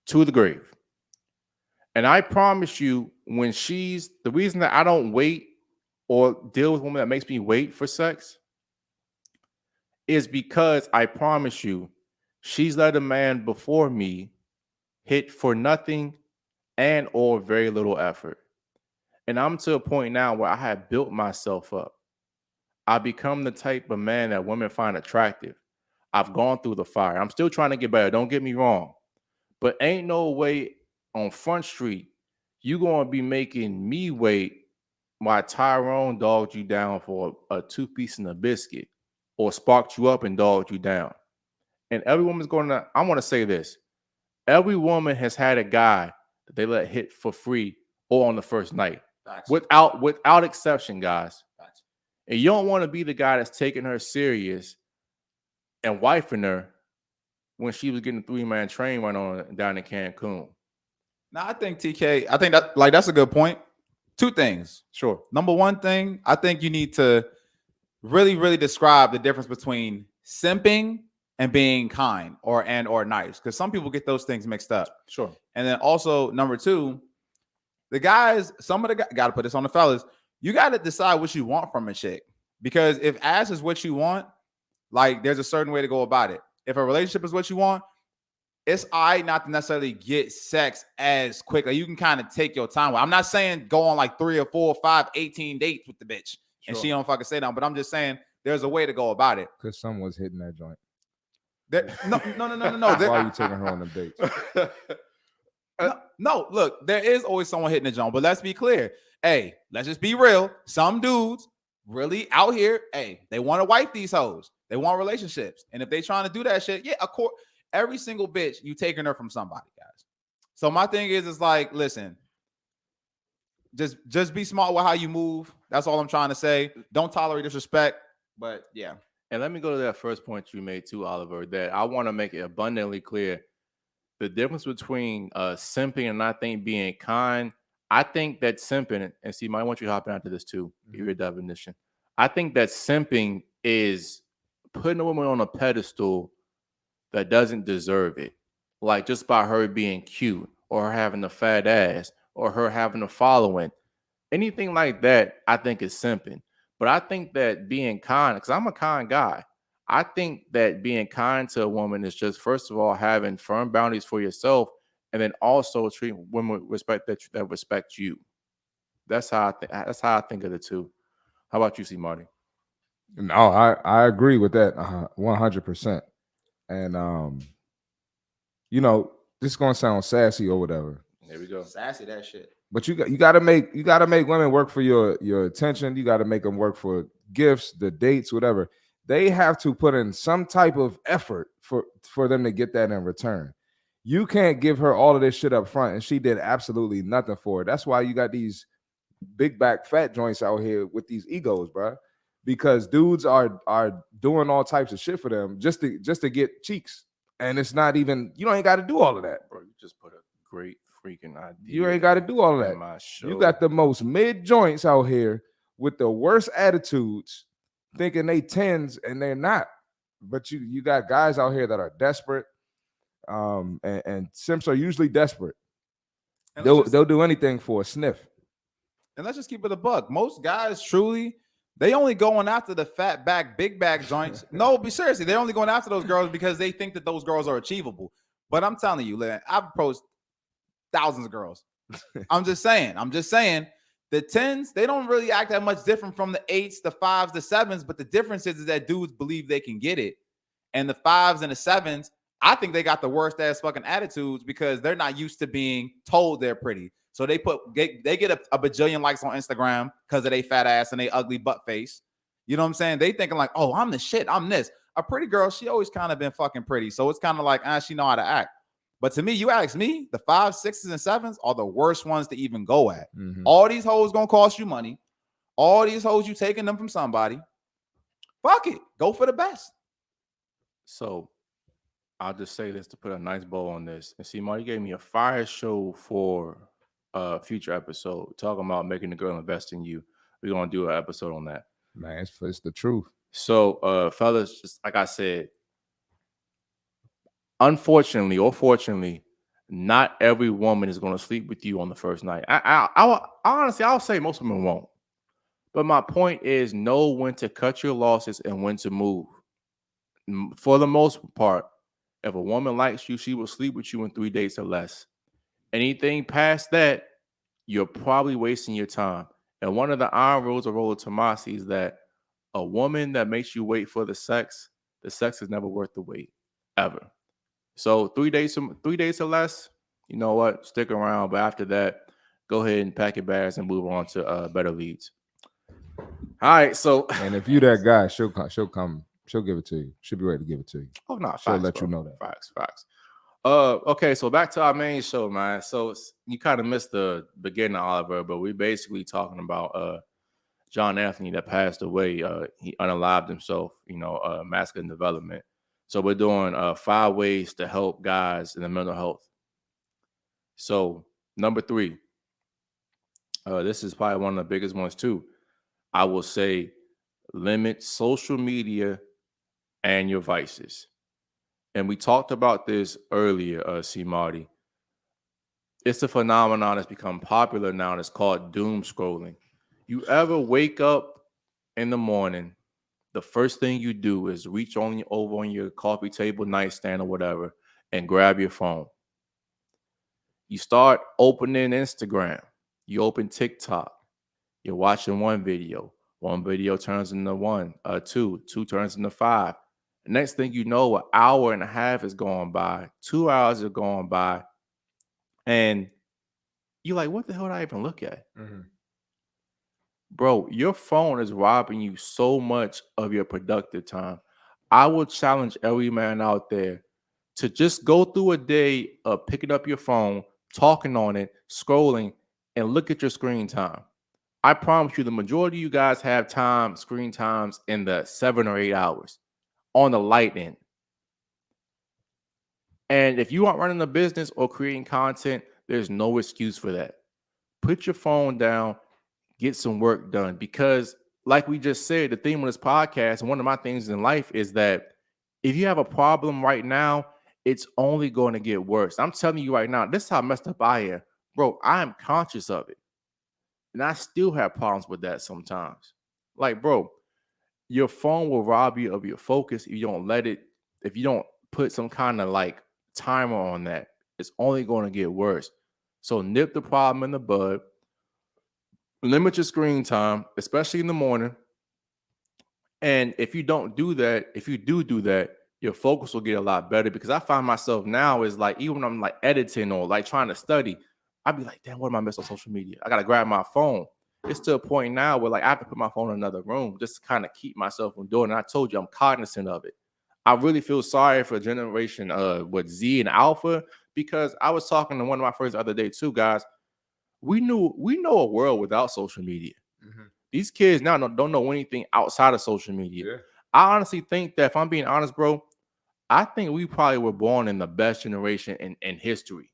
To the grave. And I promise you, when the reason that I don't wait or deal with women that makes me wait for sex is because I promise you, she's let a man before me hit for nothing and or very little effort. And I'm to a point now where I have built myself up. I become the type of man that women find attractive. I've gone through the fire. I'm still trying to get better. Don't get me wrong. But ain't no way on Front Street you going to be making me wait while Tyrone dogged you down for a 2-piece and a biscuit or sparked you up and dogged you down. And every woman's going to, I want to say this. Every woman has had a guy that they let hit for free or on the first night. Without exception, guys. And you don't want to be the guy that's taking her serious and wifing her when she was getting a 3-man train run on down in Cancun. Now, I think TK, that's a good point. 2 things. Sure. Number one thing, I think you need to really, really describe the difference between simping and being kind or nice, because some people get those things mixed up. Sure. And then also number 2, the guys, some of the guys, got to put this on the fellas. You got to decide what you want from a chick, because if ass is what you want, like there's a certain way to go about it. If a relationship is what you want, it's not to necessarily get sex as quickly. You can kind of take your time. I'm not saying go on like 3 or 4 or 5, 18 dates with the bitch and she don't fucking say nothing, but I'm just saying there's a way to go about it. Because someone's hitting that joint. No. Why are you taking her on them dates? No, look, there is always someone hitting the jump, but let's be clear. Hey, let's just be real. Some dudes really out here, hey, they want to wipe these hoes. They want relationships. And if they trying to do that shit, yeah, of course, every single bitch, you taking her from somebody, guys. So my thing is like, listen, just be smart with how you move. That's all I'm trying to say. Don't tolerate disrespect. But yeah. And let me go to that first point you made too, Oliver, that I want to make it abundantly clear. The difference between simping and I think being kind, I think that simping, and see, I want you hopping onto this too, your definition. I think that simping is putting a woman on a pedestal that doesn't deserve it. Like just by her being cute or her having a fat ass or her having a following. Anything like that, I think is simping. But I think that being kind, because I'm a kind guy, I think that being kind to a woman is just, first of all, having firm boundaries for yourself, and then also treat women with respect that respect you. That's how I think. That's how I think of the two. How about you, CMarty? No, I agree with that 100%. And you know, this is gonna sound sassy or whatever, There we go. Sassy that shit. but you gotta make women work for your attention. You gotta make them work for gifts, the dates, whatever. They have to put in some type of effort for them to get that in return. You can't give her all of this shit up front, and she did absolutely nothing for it. That's why you got these big back fat joints out here with these egos, bro. Because dudes are doing all types of shit for them just to get cheeks, and it's not even, you ain't got to do all of that. Bro, you just put a great freaking idea. You ain't got to do all of in that. my show. You got the most mid joints out here with the worst attitudes, thinking they tens and they're not. But you got guys out here that are desperate, and simps are usually desperate. And They'll do anything for a sniff. And let's just keep it a buck. Most guys truly, they only going after the fat back, big back joints. No, be seriously, they're only going after those girls because they think that those girls are achievable. But I'm telling you, I've approached thousands of girls. I'm just saying, the 10s, they don't really act that much different from the 8s, the 5s, the 7s. But the difference is that dudes believe they can get it. And the 5s and the 7s, I think they got the worst ass fucking attitudes because they're not used to being told they're pretty. So they get a bajillion likes on Instagram because of they fat ass and they ugly butt face. You know what I'm saying? They thinking like, oh, I'm the shit. I'm this. A pretty girl, she always kind of been fucking pretty. So it's kind of like, she know how to act. But to me, you ask me, the 5s, 6s, and 7s are the worst ones to even go at. Mm-hmm. All these hoes gonna cost you money. All these hoes, you taking them from somebody. Fuck it. Go for the best. So I'll just say this to put a nice bow on this. And see, Marty gave me a fire show for a future episode talking about making the girl invest in you. We're gonna do an episode on that. Man, it's the truth. So, fellas, just like I said, unfortunately or fortunately, not every woman is going to sleep with you on the first night. I honestly, I'll say most women won't. But my point is, know when to cut your losses and when to move. For the most part, if a woman likes you, she will sleep with you in 3 days or less. Anything past that, you're probably wasting your time. And one of the iron rules of Roller Tomasi is that a woman that makes you wait for the sex is never worth the wait, ever. So 3 days or less, you know what? Stick around. But after that, go ahead and pack your bags and move on to better leads. All right. So, and if you that guy, she'll come. She'll give it to you. She'll be ready to give it to you. Oh no, she'll facts, let bro. you know that. Facts. Okay, so back to our main show, man. So you kind of missed the beginning, Oliver, but we basically talking about John Anthony that passed away. He unalived himself, masculine development. So we're doing 5 ways to help guys in the mental health. So number 3, this is probably one of the biggest ones too. I will say limit social media and your vices. And we talked about this earlier, CMarty. It's a phenomenon that's become popular now, and it's called doom scrolling. You ever wake up in the morning, the first thing you do is reach over on your coffee table, nightstand, or whatever, and grab your phone. You start opening Instagram. You open TikTok. You're watching one video. One video turns into 2 turns into 5. The next thing you know, an hour and a half is going by. 2 hours are going by. And you're like, what the hell did I even look at? Mm-hmm. Bro, your phone is robbing you so much of your productive time. I will challenge every man out there to just go through a day of picking up your phone, talking on it, scrolling, and look at your screen time. I promise you, the majority of you guys have screen times in the 7 or 8 hours on the light end. And if you aren't running a business or creating content, there's no excuse for that. Put your phone down, get some work done. Because, like we just said, the theme of this podcast, and one of my things in life is that if you have a problem right now, it's only going to get worse. I'm telling you right now, this is how messed up I am. Bro, I am conscious of it. And I still have problems with that sometimes. Like, bro, your phone will rob you of your focus if you don't if you don't put some kind of like timer on that. It's only going to get worse. So nip the problem in the bud. Limit your screen time, especially in the morning. And if you don't do that, if you do that, your focus will get a lot better. Because I find myself now is like, even when I'm like editing or like trying to study, I'd be like, damn, what am I missing on social media? I got to grab my phone. It's to a point now where like I have to put my phone in another room just to kind of keep myself from doing it. And I told you I'm cognizant of it. I really feel sorry for generation with Z and Alpha, because I was talking to one of my friends the other day too, guys. We know a world without social media. Mm-hmm. These kids now don't know anything outside of social media. Yeah. I honestly think that, if I'm being honest, bro, I think we probably were born in the best generation in history,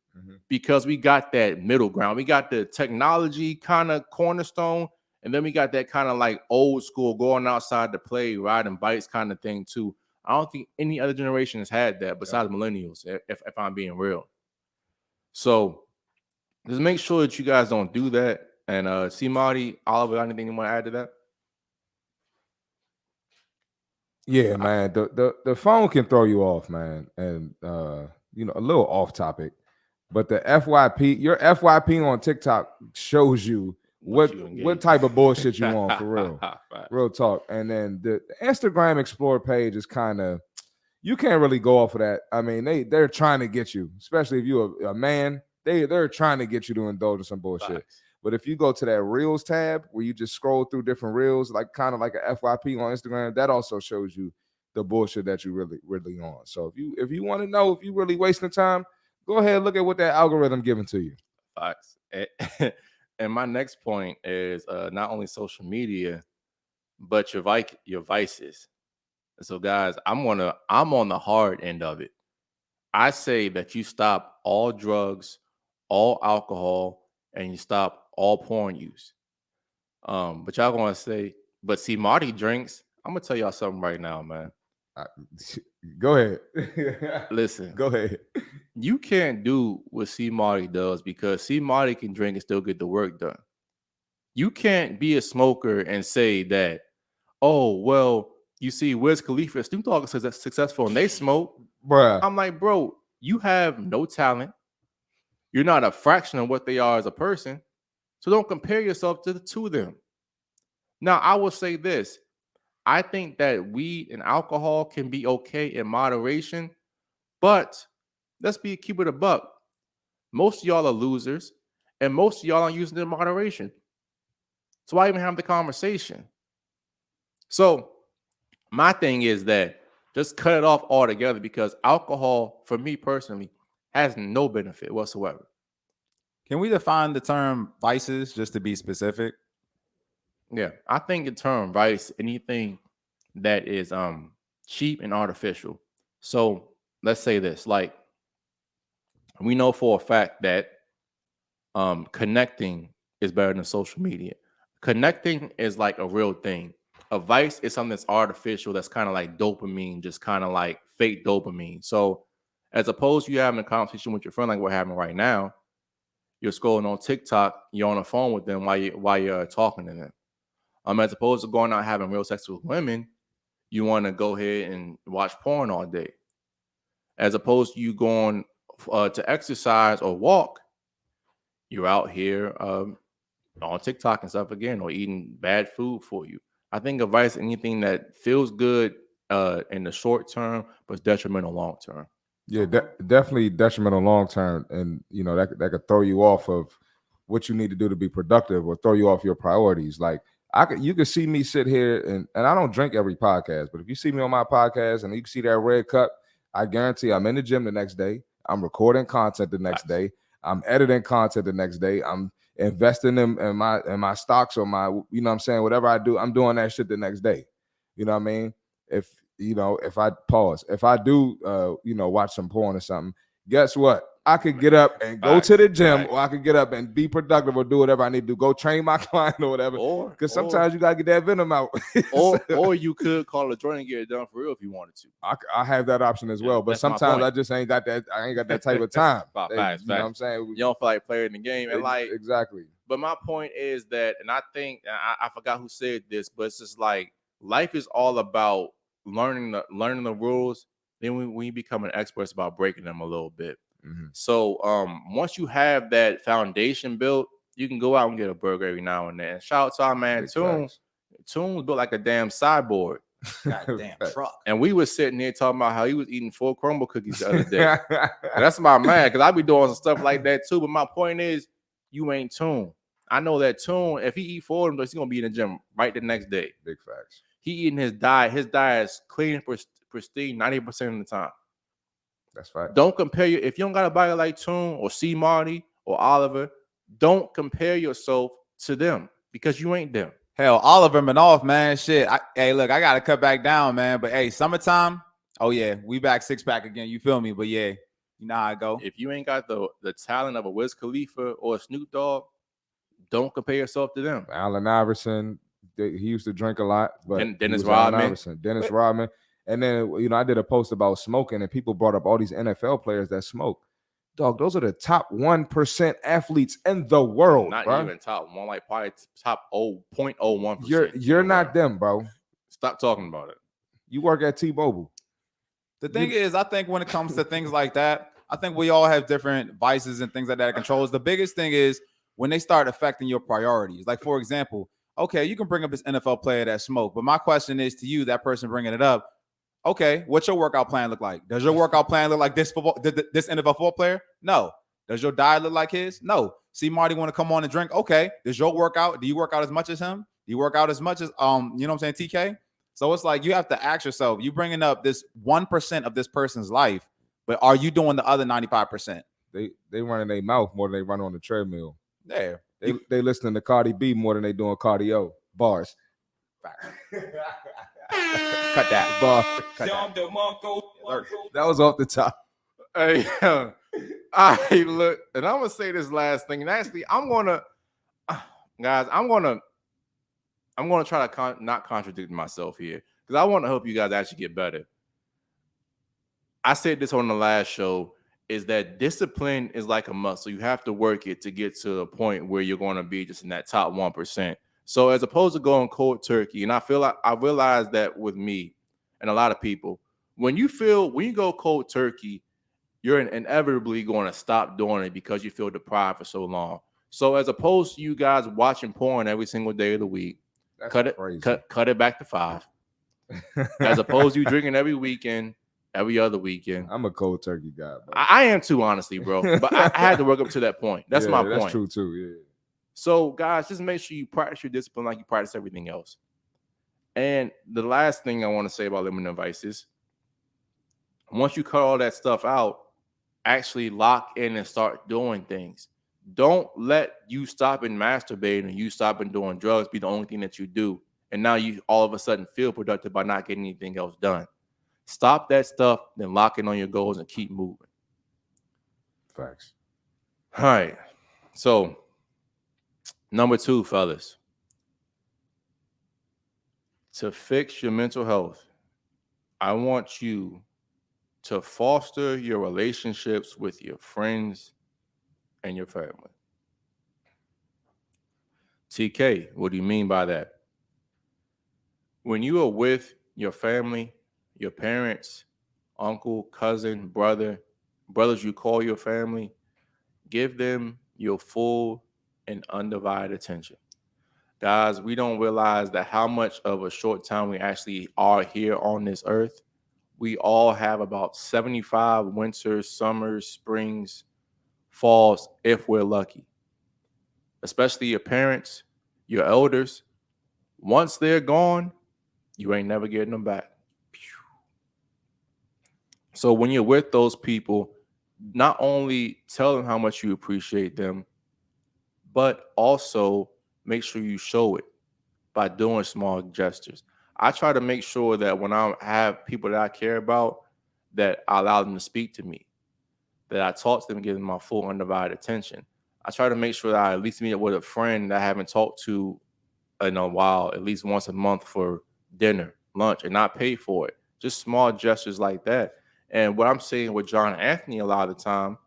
because we got that middle ground. We got the technology kind of cornerstone, and then we got that kind of like old school going outside to play, riding bikes kind of thing too. I don't think any other generation has had that besides millennials, if I'm being real. So just make sure that you guys don't do that. And CMarty, Oliver, anything you want to add to that? Yeah, man. The phone can throw you off, man. And you know, a little off topic. But the FYP, your FYP on TikTok shows you what type of bullshit you want, for real. Real talk. And then the Instagram Explore page is kind of, you can't really go off of that. I mean, they're trying to get you, especially if you're a man, they're trying to get you to indulge in some bullshit. Facts. But if you go to that Reels tab where you just scroll through different Reels, like kind of like a FYP on Instagram, that also shows you the bullshit that you really on. So if you want to know if you really wasting time, go ahead and look at what that algorithm giving to you. Facts. And my next point is not only social media, but your vices. So, guys, I'm on the hard end of it. I say that you stop all drugs, all alcohol, and you stop all porn use. But y'all gonna say, but CMarty drinks. I'm gonna tell y'all something right now, man. Go ahead. Listen, Go ahead. you can't do what CMarty does, because CMarty can drink and still get the work done. You can't be a smoker and say that, oh, well, you see, Wiz Khalifa, Snoop Dogg is successful and they smoke. Bruh. I'm like, bro, you have no talent. You're not a fraction of what they are as a person. So don't compare yourself to the two of them. Now, I will say this. I think that weed and alcohol can be okay in moderation, but let's keep it a buck. Most of y'all are losers, and most of y'all are using it in moderation. So why even have the conversation? So my thing is that just cut it off altogether, because alcohol, for me personally, has no benefit whatsoever. Can we define the term vices just to be specific? Yeah, I think in term vice, anything that is cheap and artificial. So let's say this, like, we know for a fact that connecting is better than social media. Connecting is like a real thing. A vice is something that's artificial, that's kind of like dopamine, just kind of like fake dopamine. So as opposed to you having a conversation with your friend like we're having right now, you're scrolling on TikTok, you're on the phone with them while you're talking to them. As opposed to going out having real sex with women, you want to go ahead and watch porn all day. As opposed to you going to exercise or walk, you're out here on TikTok and stuff again, or eating bad food for you. I think advice, anything that feels good in the short term, but is detrimental long term. Yeah, definitely detrimental long term, and you know that could throw you off of what you need to do to be productive, or throw you off your priorities. Like you could see me sit here, and I don't drink every podcast, but if you see me on my podcast and you can see that red cup, I guarantee I'm in the gym the next day. I'm recording content the next day. I'm editing content the next day. I'm investing in my stocks or my, you know what I'm saying, whatever I do, I'm doing that shit the next day. You know what I mean? If I pause, if I do, watch some porn or something, guess what? I could get up and go to the gym, or I could get up and be productive, or do whatever I need to do. Go train my client or whatever. Because sometimes you gotta get that venom out. or you could call a joint and get it done for real if you wanted to. I have that option as well, but sometimes I just ain't got that. I ain't got that type of time. Facts. You know what I'm saying? You don't feel like playing the game, and like exactly. But my point is that, and I think I forgot who said this, but it's just like life is all about learning the rules. Then we become an expert about breaking them a little bit. Mm-hmm. So once you have that foundation built, you can go out and get a burger every now and then. Shout out to our man Toon. Toon was built like a damn cyborg. Goddamn truck. And we was sitting there talking about how he was eating 4 crumble cookies the other day. That's my man, because I be doing some stuff like that too. But my point is, you ain't Toon. I know that Toon, if he eat 4 of them, he's gonna be in the gym right the next day. Big facts. He eating his diet. His diet is clean and pristine 90% of the time. That's right. Don't compare if you don't got a body like Toon or CMarty or Oliver, don't compare yourself to them, because you ain't them. Hell, Oliver been off, man. Shit. Hey, look, I gotta cut back down, man. But hey, summertime. Oh yeah, we back 6-pack again. You feel me? But yeah, you know how I go. If you ain't got the talent of a Wiz Khalifa or a Snoop Dogg, don't compare yourself to them. Allen Iverson, he used to drink a lot, but Dennis Rodman. Rodman. And then, I did a post about smoking, and people brought up all these NFL players that smoke. Dog, those are the top 1% athletes in the world. Not bro. Even top 1, like probably top 0.01%. You're not them, bro. Stop talking about it. You work at T-Mobile. The thing is, I think when it comes to things like that, I think we all have different vices and things like that controls. The biggest thing is when they start affecting your priorities. Like, for example, okay, you can bring up this NFL player that smoked, but my question is to you, that person bringing it up, okay, what's your workout plan look like? Does your workout plan look like this this NFL football player? No. Does your diet look like his? No. CMarty want to come on and drink? Okay. Does your workout? Do you work out as much as him? Do you work out as much as you know what I'm saying, TK? So it's like you have to ask yourself, you bringing up this 1% of this person's life, but are you doing the other 95%? They run in their mouth more than they run on the treadmill. There. They listening to Cardi B more than they doing cardio. Bars. Cut that. Bar. Cut that. That was off the top. Hey, I look, and I'm gonna say this last thing. And actually, I'm gonna try to not contradict myself here, because I want to help you guys actually get better. I said this on the last show, is that discipline is like a muscle. You have to work it to get to the point where you're going to be just in that top 1%. So as opposed to going cold turkey, and I realized that with me and a lot of people, when you go cold turkey, you're inevitably going to stop doing it because you feel deprived for so long. So as opposed to you guys watching porn every single day of the week, cut it back to 5. As opposed to you drinking every weekend, every other weekend. I'm a cold turkey guy, bro. I am too, honestly, bro. But I had to work up to that point. That's my point. That's true too. Yeah. So, guys, just make sure you practice your discipline like you practice everything else. And the last thing I want to say about limiting vices, once you cut all that stuff out, actually lock in and start doing things. Don't let you stopping masturbating and you stopping doing drugs be the only thing that you do. And now you all of a sudden feel productive by not getting anything else done. Stop that stuff, then lock in on your goals and keep moving. Facts. All right. So, number 2, fellas. To fix your mental health, I want you to foster your relationships with your friends and your family. TK, what do you mean by that? When you are with your family, your parents, uncle, cousin, brothers you call your family, give them your full and undivided attention. Guys, we don't realize that how much of a short time we actually are here on this earth. we all have about 75 winters, summers, springs, falls, if we're lucky. Especially your parents, your elders. Once they're gone, you ain't never getting them back. So when you're with those people, not only tell them how much you appreciate them, but also make sure you show it by doing small gestures. I try to make sure that when I have people that I care about, that I allow them to speak to me, that I talk to them and give them my full undivided attention. I try to make sure that I at least meet up with a friend that I haven't talked to in a while, at least once a month for dinner, lunch, and not pay for it. Just small gestures like that. And what I'm saying with John Anthony a lot of the time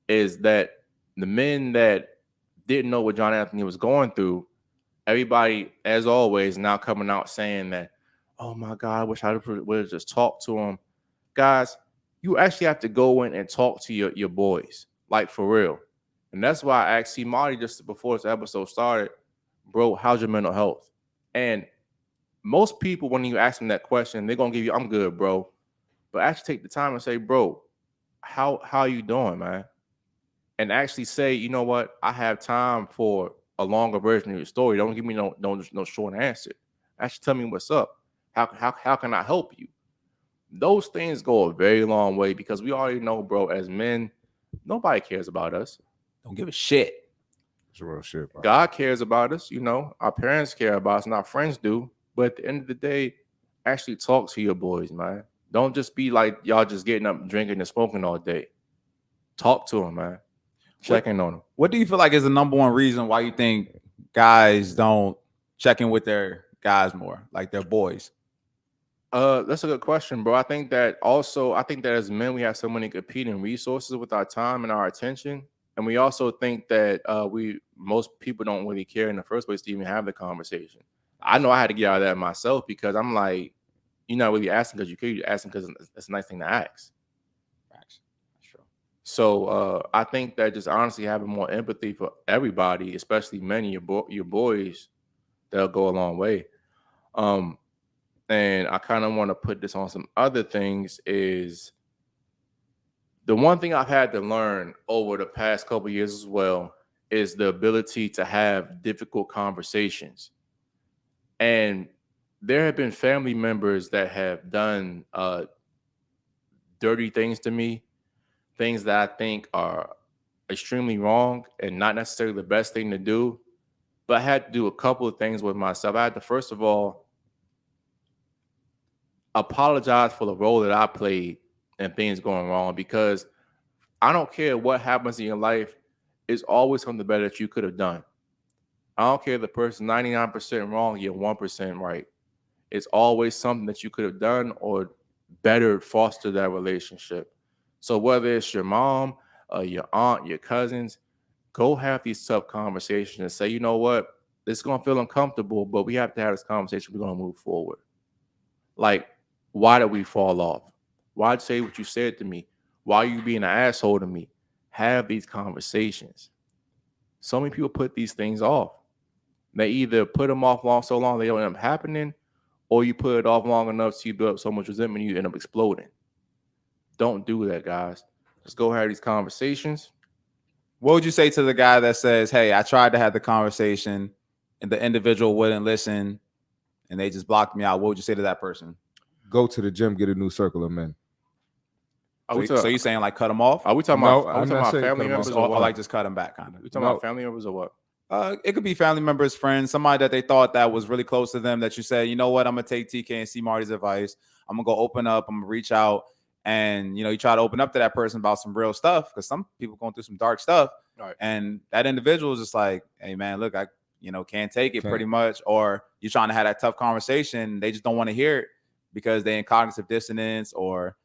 is that the men that didn't know what John Anthony was going through, everybody, as always, now coming out saying that, oh my God, I wish I would have just talked to him. Guys, you actually have to go in and talk to your boys, like for real. And that's why I asked CMarty just before this episode started, bro, how's your mental health? And most people, when you ask them that question, they're gonna give you, I'm good, bro. But actually take the time and say, bro, how you doing, man? And actually say, you know what, I have time for a longer version of your story. Don't give me no short answer. Actually tell me what's up. How can I help you? Those things go a very long way because we already know, bro, as men, nobody cares about us. Don't give a shit. It's real shit, bro. God cares about us, our parents care about us, and our friends do. But at the end of the day, actually talk to your boys, man. Don't just be like y'all just getting up, drinking, and smoking all day. Talk to them, man. Check in on them. What do you feel like is the number one reason why you think guys don't check in with their guys more, like their boys? That's a good question, bro. I think that as men, we have so many competing resources with our time and our attention. And we also think that most people don't really care in the first place to even have the conversation. I know I had to get out of that myself because I'm like, you're not really asking because you care, you're asking because it's a nice thing to ask. That's true. So I think that just honestly having more empathy for everybody, especially men and your boys, that'll go a long way. And I kind of want to put this on some other things is the one thing I've had to learn over the past couple of years as well is the ability to have difficult conversations. And there have been family members that have done dirty things to me, things that I think are extremely wrong and not necessarily the best thing to do. But I had to do a couple of things with myself. I had to, first of all, apologize for the role that I played and things going wrong, because I don't care what happens in your life, it's always something better that you could have done. I don't care if the person 99% wrong, you're 1% right. It's always something that you could have done or better foster that relationship. So whether it's your mom, your aunt, your cousins, go have these tough conversations and say, you know what, this is going to feel uncomfortable, but we have to have this conversation. We're going to move forward. Like, why did we fall off? Why'd you say what you said to me? Why are you being an asshole to me? Have these conversations. So many people put these things off. They either put them off so long they don't end up happening, or you put it off long enough so you build up so much resentment you end up exploding. Don't do that, guys. Just go have these conversations. What would you say to the guy that says, hey, I tried to have the conversation and the individual wouldn't listen and they just blocked me out? What would you say to that person? Go to the gym, get a new circle of men. So you're saying like cut them off? Are we talking No, about, I'm not saying family cut 'em members off. or Or what? like just cut them back, kind of? We talking about family members or what? It could be family members, friends, somebody that they thought that was really close to them that you said, you know what, I'm going to take TK and CMarty's advice. I'm going to go open up. I'm going to reach out. And, you try to open up to that person about some real stuff because some people going through some dark stuff. Right. And that individual is just like, hey, man, look, I can't take it pretty much. Or you're trying to have that tough conversation. They just don't want to hear it because they're in cognitive dissonance or,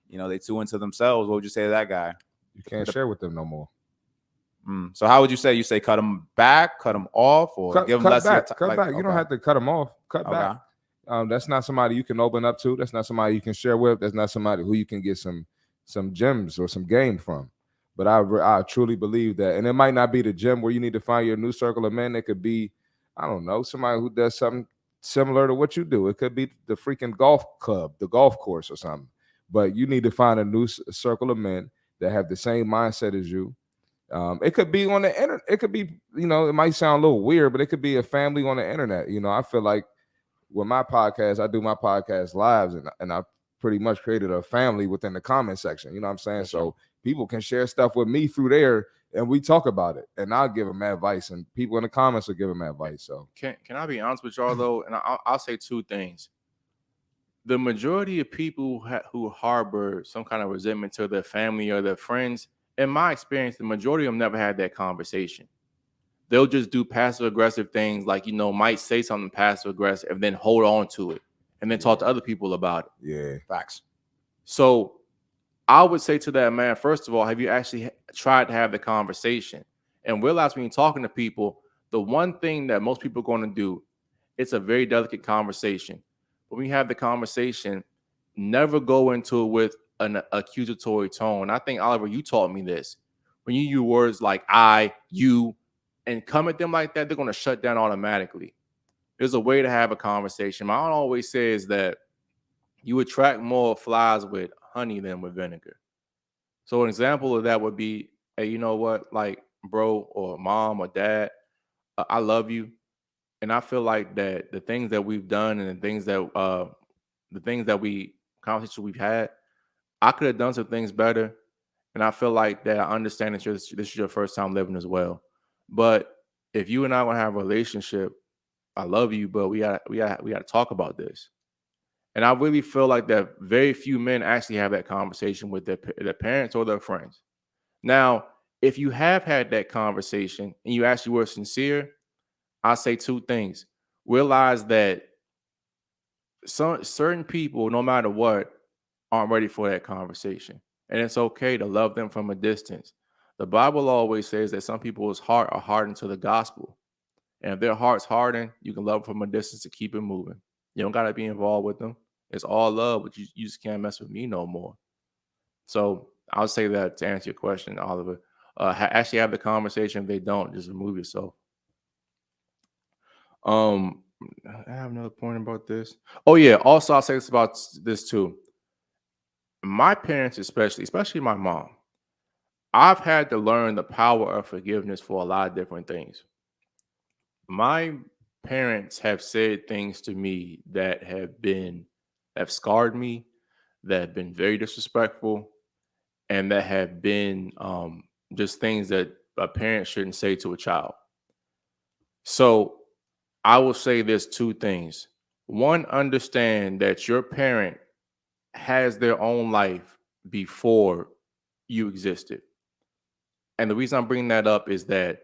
they too into themselves. What would you say to that guy? You can't share with them no more. So how would you say? You say cut them back, cut them off, or give them less back. of Cut back. You don't have to cut them off. Cut back. That's not somebody you can open up to. That's not somebody you can share with. That's not somebody who you can get some gems or some game from. But I truly believe that, and it might not be the gym where you need to find your new circle of men. It could be, I don't know, somebody who does something similar to what you do. It could be the freaking golf club, the golf course or something. but you need to find a new circle of men that have the same mindset as you. It could be on the internet. It could be, it might sound a little weird, but it could be a family on the internet. I feel like with my podcast, I do my podcast lives, and I pretty much created a family within the comment section. You know what I'm saying? For sure. So people can share stuff with me through there, and we talk about it, and I'll give them advice, and people in the comments will give them advice. So Can I be honest with y'all though? And I'll say two things. The majority of people who harbor some kind of resentment to their family or their friends, in my experience, the majority of them never had that conversation. They'll just do passive aggressive things, like might say something passive aggressive and then hold on to it and then talk to other people about it. yeah, Facts. So I would say to that man, first of all, have you actually tried to have the conversation and realize when you're talking to people, the one thing that most people are going to do, it's a very delicate conversation. But when you have the conversation, never go into it with an accusatory tone. I think, Oliver, you taught me this. When you use words like I, you, and come at them like that, they're going to shut down automatically. There's a way to have a conversation. My aunt always says that you attract more flies with honey than with vinegar. So an example of that would be, hey, you know what, like, bro or mom or dad, I love you. And I feel like that the things that we've done and the things that conversations we've had, I could have done some things better. And I feel like that I understand that this is your first time living as well. But if you and I want to have a relationship, I love you, but we gotta talk about this. And I really feel like that very few men actually have that conversation with their parents or their friends. Now, if you have had that conversation and you actually were sincere, I say two things. Realize that certain people, no matter what, aren't ready for that conversation. And it's okay to love them from a distance. The Bible always says that some people's heart are hardened to the gospel. And if their heart's hardened, you can love them from a distance to keep it moving. You don't got to be involved with them. It's all love, but you just can't mess with me no more. So I'll say that to answer your question, Oliver. Actually have the conversation. If they don't, just remove yourself. I have another point about this. Oh yeah. Also, I'll say this about this too. My parents, especially my mom, I've had to learn the power of forgiveness for a lot of different things. My parents have said things to me that have scarred me, that have been very disrespectful, and that have been just things that a parent shouldn't say to a child. So I will say there's two things. One, understand that your parent has their own life before you existed. And the reason I'm bringing that up is that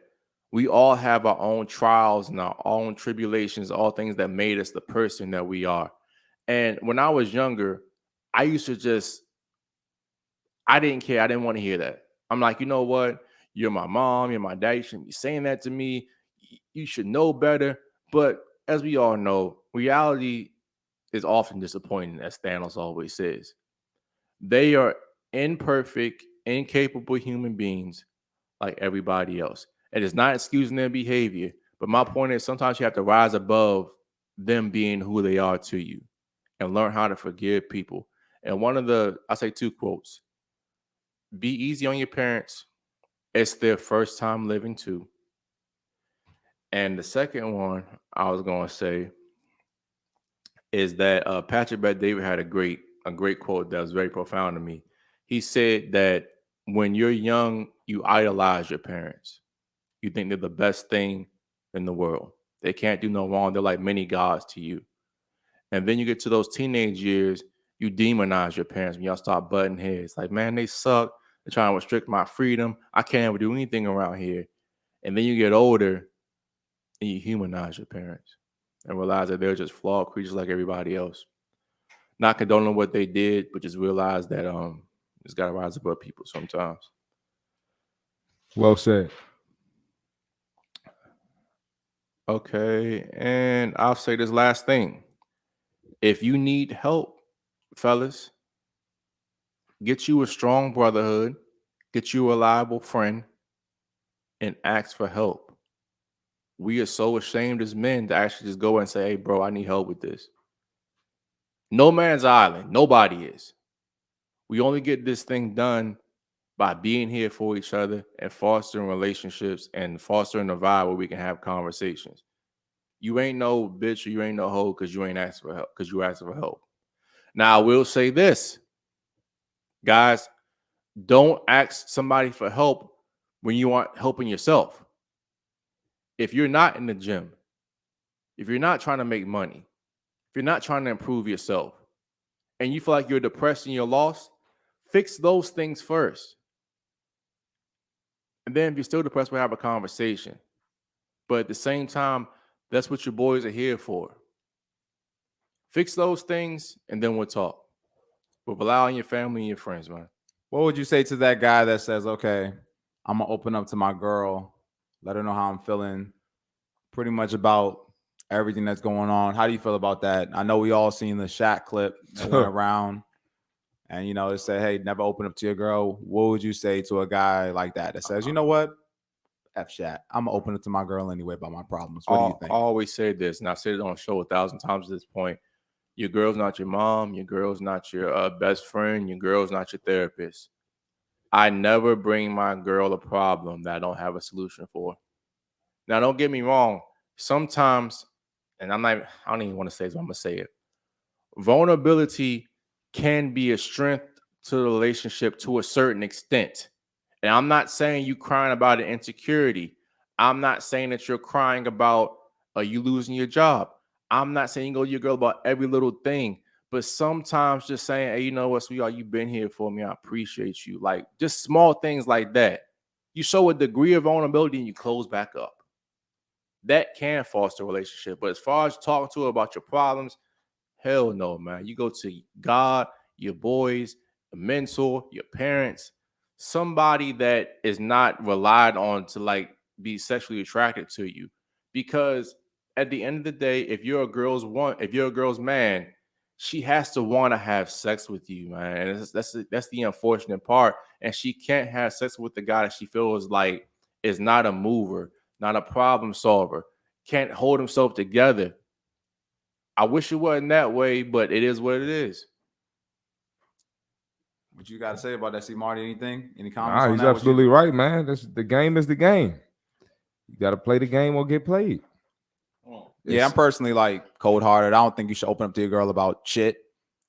we all have our own trials and our own tribulations, all things that made us the person that we are. And when I was younger, I used to I didn't care. I didn't want to hear that. I'm like, you know what? You're my mom, you're my dad. You shouldn't be saying that to me. You should know better. But as we all know, reality is often disappointing, as Thanos always says. They are imperfect, incapable human beings like everybody else. It is not excusing their behavior, but my point is sometimes you have to rise above them being who they are to you and learn how to forgive people. And I say two quotes: be easy on your parents. It's their first time living too. And the second one I was going to say is that Patrick Bet-David had a great quote that was very profound to me. He said that when you're young, you idolize your parents. You think they're the best thing in the world. They can't do no wrong. They're like many gods to you. And then you get to those teenage years, you demonize your parents when y'all start butting heads. Like, man, they suck. They're trying to restrict my freedom. I can't ever do anything around here. And then you get older and you humanize your parents and realize that they're just flawed creatures like everybody else. Not condoning what they did, but just realize that just gotta rise above people sometimes. well said. Okay, and I'll say this last thing. If you need help, fellas, get you a strong brotherhood, get you a reliable friend, and ask for help. We are so ashamed as men to actually just go and say, hey, bro, I need help with this. No man's island. Nobody is. We only get this thing done by being here for each other and fostering relationships and fostering a vibe where we can have conversations. You ain't no bitch or you ain't no hoe because you ain't asked for help, because you asked for help. Now, I will say this, guys, don't ask somebody for help when you aren't helping yourself. If you're not in the gym, if you're not trying to make money, if you're not trying to improve yourself, and you feel like you're depressed and you're lost, fix those things first. And then if you're still depressed, we'll have a conversation. But at the same time, that's what your boys are here for. Fix those things, and then we'll talk. But rely on your family and your friends, man. What would you say to that guy that says, okay, I'm going to open up to my girl, let her know how I'm feeling, pretty much about everything that's going on? How do you feel about that? I know we all seen the Shaq clip that went around, and, you know, it said, hey, never open up to your girl. What would you say to a guy like that says, you know what? F Shaq, I'm going to open up to my girl anyway about my problems. What do you think? I always say this, and I've said it on the show 1,000 times at this point. Your girl's not your mom. Your girl's not your best friend. Your girl's not your therapist. I never bring my girl a problem that I don't have a solution for. Now, don't get me wrong. Sometimes, and I don't even want to say this, but I'm going to say it. Vulnerability can be a strength to the relationship to a certain extent. And I'm not saying you crying about an insecurity. I'm not saying that you're crying about you losing your job. I'm not saying you go to your girl about every little thing. But sometimes just saying, hey, you know what, sweetheart, you've been here for me. I appreciate you. Like just small things like that. You show a degree of vulnerability and you close back up. That can foster a relationship. But as far as talking to her about your problems, hell no, man. You go to God, your boys, a mentor, your parents, somebody that is not relied on to like be sexually attracted to you. Because at the end of the day, if you're a girl's man, she has to want to have sex with you, man. And that's the unfortunate part. And she can't have sex with the guy that she feels like is not a mover, not a problem solver, can't hold himself together. I wish it wasn't that way, but it is what it is. What you got to say about that, CMarty? Anything? Any comments Nah, on he's that? absolutely right, man. The game is the game. You got to play the game or get played. Yeah, I'm personally like cold-hearted. I don't think you should open up to your girl about shit.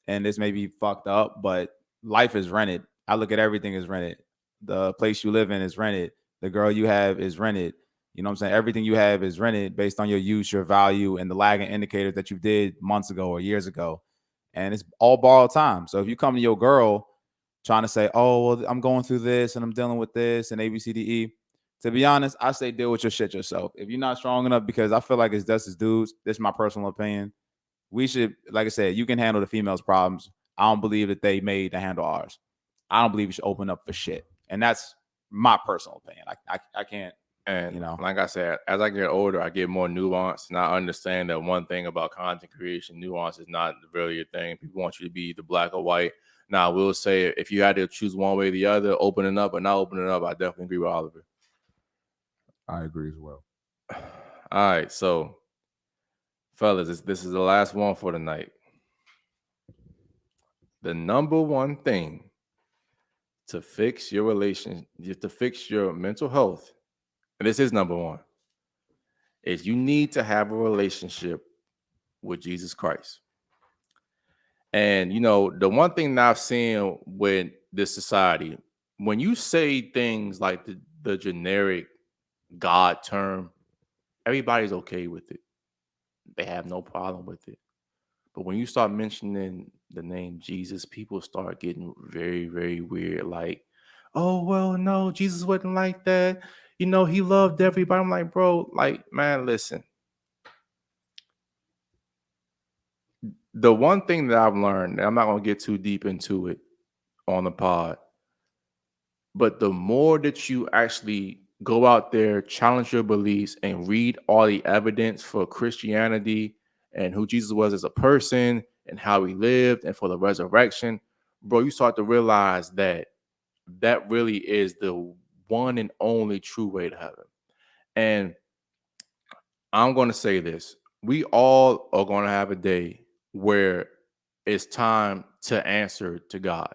And this may be fucked up, but life is rented. I look at everything as rented. The place you live in is rented. The girl you have is rented. You know what I'm saying? Everything you have is rented based on your use, your value, and the lagging indicators that you did months ago or years ago. And it's all borrowed time. So if you come to your girl trying to say, oh, well, I'm going through this and I'm dealing with this and A, B, C, D, E. To be honest, I say deal with your shit yourself. If you're not strong enough, because I feel like it's just as dudes, this is my personal opinion. We should, like I said, you can handle the females' problems. I don't believe that they made to handle ours. I don't believe you should open up for shit. And that's my personal opinion. I can't, And you know. like I said, as I get older, I get more nuanced, and I understand that one thing about content creation, nuance is not really a thing. People want you to be either black or white. Now, I will say, if you had to choose one way or the other, opening up or not opening up, I definitely agree with Oliver. I agree as well. All right, so fellas, this is the last one for the night. The number one thing to fix your relation, to fix your mental health, and this is number one, is you need to have a relationship with Jesus Christ. And, you know, the one thing that I've seen with this society, when you say things like the generic God term, everybody's okay with it. They have no problem with it. But when you start mentioning the name Jesus, people start getting very, very weird. Like, oh, well, no, Jesus wasn't like that. You know, he loved everybody. I'm like, bro, like, man, listen. The one thing that I've learned, and I'm not going to get too deep into it on the pod, but the more that you actually go out there, challenge your beliefs, and read all the evidence for Christianity and who Jesus was as a person and how he lived and for the resurrection, bro, you start to realize that that really is the one and only true way to heaven. And I'm going to say this. We all are going to have a day where it's time to answer to God.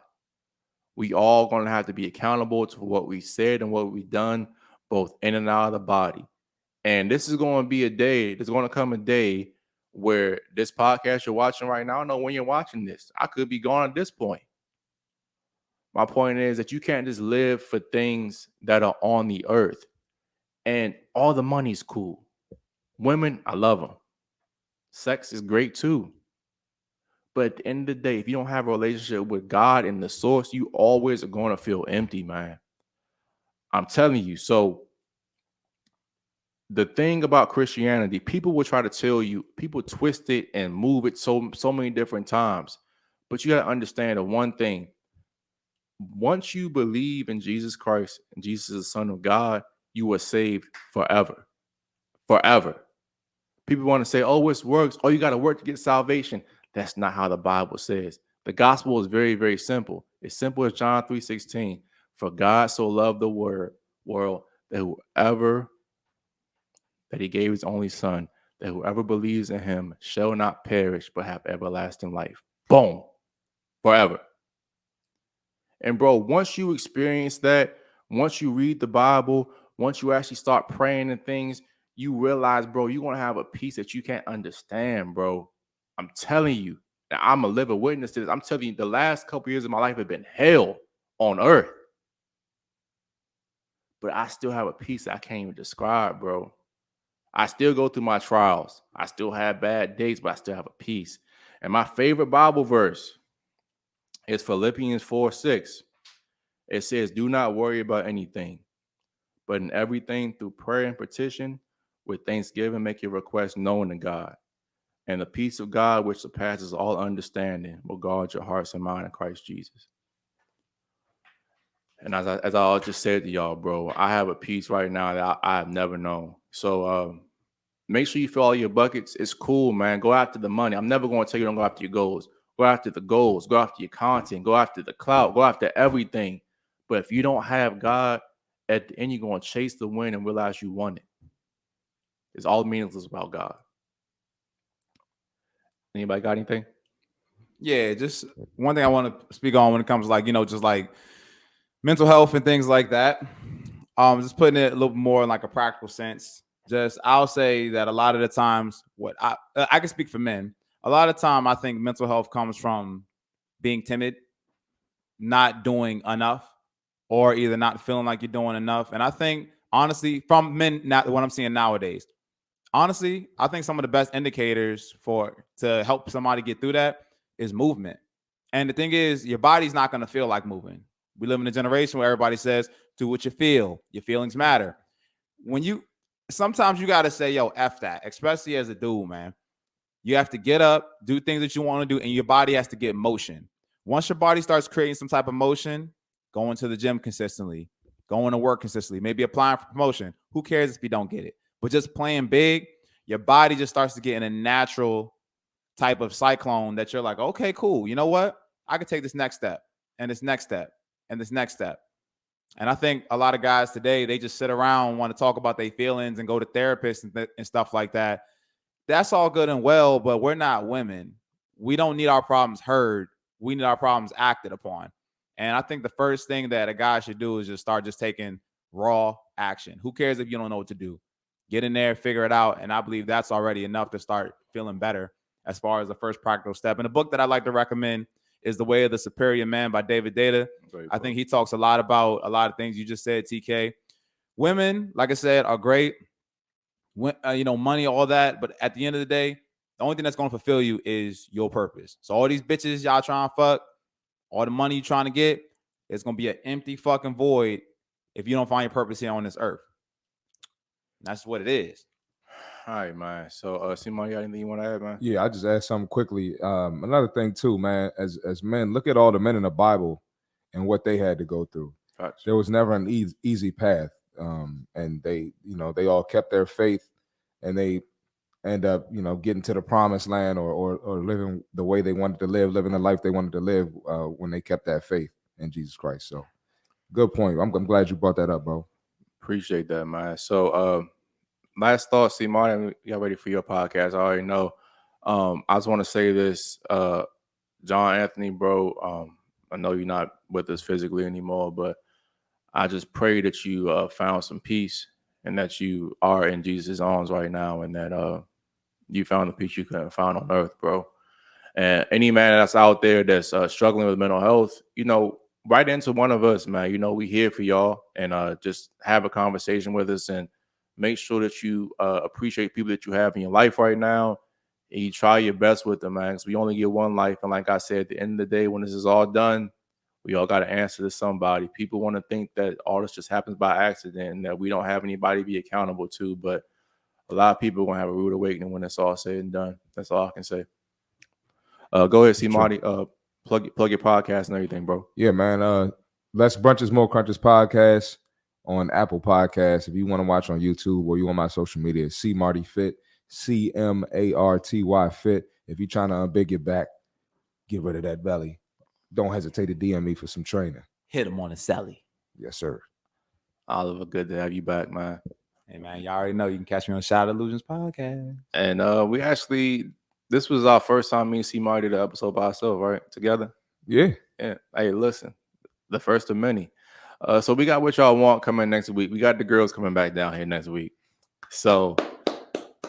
We all going to have to be accountable to what we said and what we done, both in and out of the body. And this is going to be a day, there's going to come a day where this podcast you're watching right now, I don't know when you're watching this. I could be gone at this point. My point is that you can't just live for things that are on the earth. And all the money's cool. Women, I love them. Sex is great too. But at the end of the day, if you don't have a relationship with God and the source, you always are going to feel empty, man. I'm telling you. So the thing about Christianity, people will try to tell you, people twist it and move it so many different times. But you got to understand the one thing. Once you believe in Jesus Christ and Jesus is the Son of God, you are saved forever. Forever. People want to say, oh, it's works. Oh, you got to work to get salvation. That's not how the Bible says. The gospel is very, very simple. It's simple as John 3:16. For God so loved the world that he gave his only son, that whoever believes in him shall not perish but have everlasting life. Boom. Forever. And bro, once you experience that, once you read the Bible, once you actually start praying and things, you realize, bro, you're going to have a peace that you can't understand, bro. I'm telling you. I'm a living witness to this. I'm telling you, the last couple years of my life have been hell on earth. But I still have a peace I can't even describe, bro. I still go through my trials. I still have bad days, but I still have a peace. And my favorite Bible verse is Philippians 4:6. It says, do not worry about anything, but in everything through prayer and petition, with thanksgiving, make your requests known to God. And the peace of God, which surpasses all understanding, will guard your hearts and mind in Christ Jesus. And as I just said to y'all, bro, I have a peace right now that I have never known. So make sure you fill all your buckets. It's cool, man. Go after the money. I'm never going to tell you don't go after your goals. Go after the goals. Go after your content. Go after the clout. Go after everything. But if you don't have God, at the end, you're going to chase the win and realize you won it. It's all meaningless about God. Anybody got anything? Yeah, just one thing I want to speak on when it comes to like, just like mental health and things like that. Just putting it a little more in like a practical sense. Just I'll say that a lot of the times, what I can speak for men. A lot of time, I think mental health comes from being timid, not doing enough, or either not feeling like you're doing enough. And I think honestly, from men, not what I'm seeing nowadays, honestly, I think some of the best indicators to help somebody get through that is movement. And the thing is, your body's not going to feel like moving. We live in a generation where everybody says, do what you feel. Your feelings matter. Sometimes you got to say, yo, F that, especially as a dude, man. You have to get up, do things that you want to do, and your body has to get motion. Once your body starts creating some type of motion, going to the gym consistently, going to work consistently, maybe applying for promotion. Who cares if you don't get it? But just playing big, your body just starts to get in a natural type of cyclone that you're like, okay, cool. You know what? I could take this next step and this next step and this next step. And I think a lot of guys today, they just sit around, want to talk about their feelings and go to therapists and stuff like that. That's all good and well, but we're not women. We don't need our problems heard. We need our problems acted upon. And I think the first thing that a guy should do is just start just taking raw action. Who cares if you don't know what to do? Get in there, figure it out. And I believe that's already enough to start feeling better as far as the first practical step. And the book that I'd like to recommend is The Way of the Superior Man by David Data. I think he talks a lot about a lot of things you just said, TK. Women, like I said, are great. Money, all that. But at the end of the day, the only thing that's going to fulfill you is your purpose. So all these bitches y'all trying to fuck, all the money you're trying to get, it's going to be an empty fucking void if you don't find your purpose here on this earth. And that's what it is. All right, man. So, CMarty, got anything you want to add, man? Yeah, I just add something quickly. Another thing too, man, as men, look at all the men in the Bible and what they had to go through. Gotcha. There was never an easy path. And they all kept their faith, and they end up, getting to the promised land or living the way they wanted to live, living the life they wanted to live when they kept that faith in Jesus Christ. So good point. I'm glad you brought that up, bro. Appreciate that, man. So last thought, CMarty, y'all ready for your podcast? I already know. I just want to say this, John Anthony, bro, I know you're not with us physically anymore, but I just pray that you found some peace and that you are in Jesus' arms right now, and that you found the peace you couldn't find on earth, bro. And any man that's out there that's struggling with mental health, write into one of us, man. We here for y'all, and just have a conversation with us, and make sure that you appreciate people that you have in your life right now, and you try your best with them, man, because we only get one life. And like I said, at the end of the day, when this is all done, we all got to answer to somebody. People want to think that all this just happens by accident and that we don't have anybody to be accountable to, but a lot of people are going to have a rude awakening when it's all said and done. That's all I can say. Go ahead, CMarty. Plug your podcast and everything, bro. Yeah, man. Less Brunches, More Crunches podcast on Apple Podcasts. If you want to watch on YouTube or you on my social media, CmartyFit, CMarty Fit. If you're trying to unbig your back, get rid of that belly, don't hesitate to DM me for some training. Hit him on the celly. Yes, sir. Oliver, good to have you back, man. Hey, man, y'all already know you can catch me on Shattered Illusionz podcast. And this was our first time me and CMarty did the episode by ourselves, right? Together? Yeah. Yeah. Hey, listen, the first of many. So we got what y'all want coming next week. We got the girls coming back down here next week. So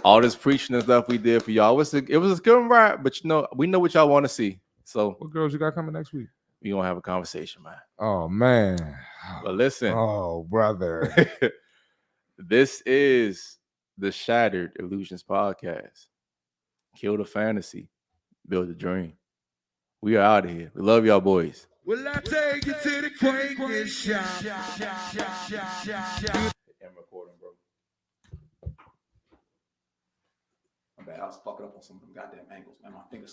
all this preaching and stuff we did for y'all, it was a good ride, but we know what y'all want to see. So What girls you got coming next week? we gonna have a conversation, man. Oh, man. But listen. Oh, brother. This is the Shattered Illusionz podcast. Kill the fantasy, build the dream. We are out of here. We love y'all, boys. Will I take you to the greatness shop? I'm recording, bro. My bad. I was fucking up on some of them goddamn angles, man. My fingers.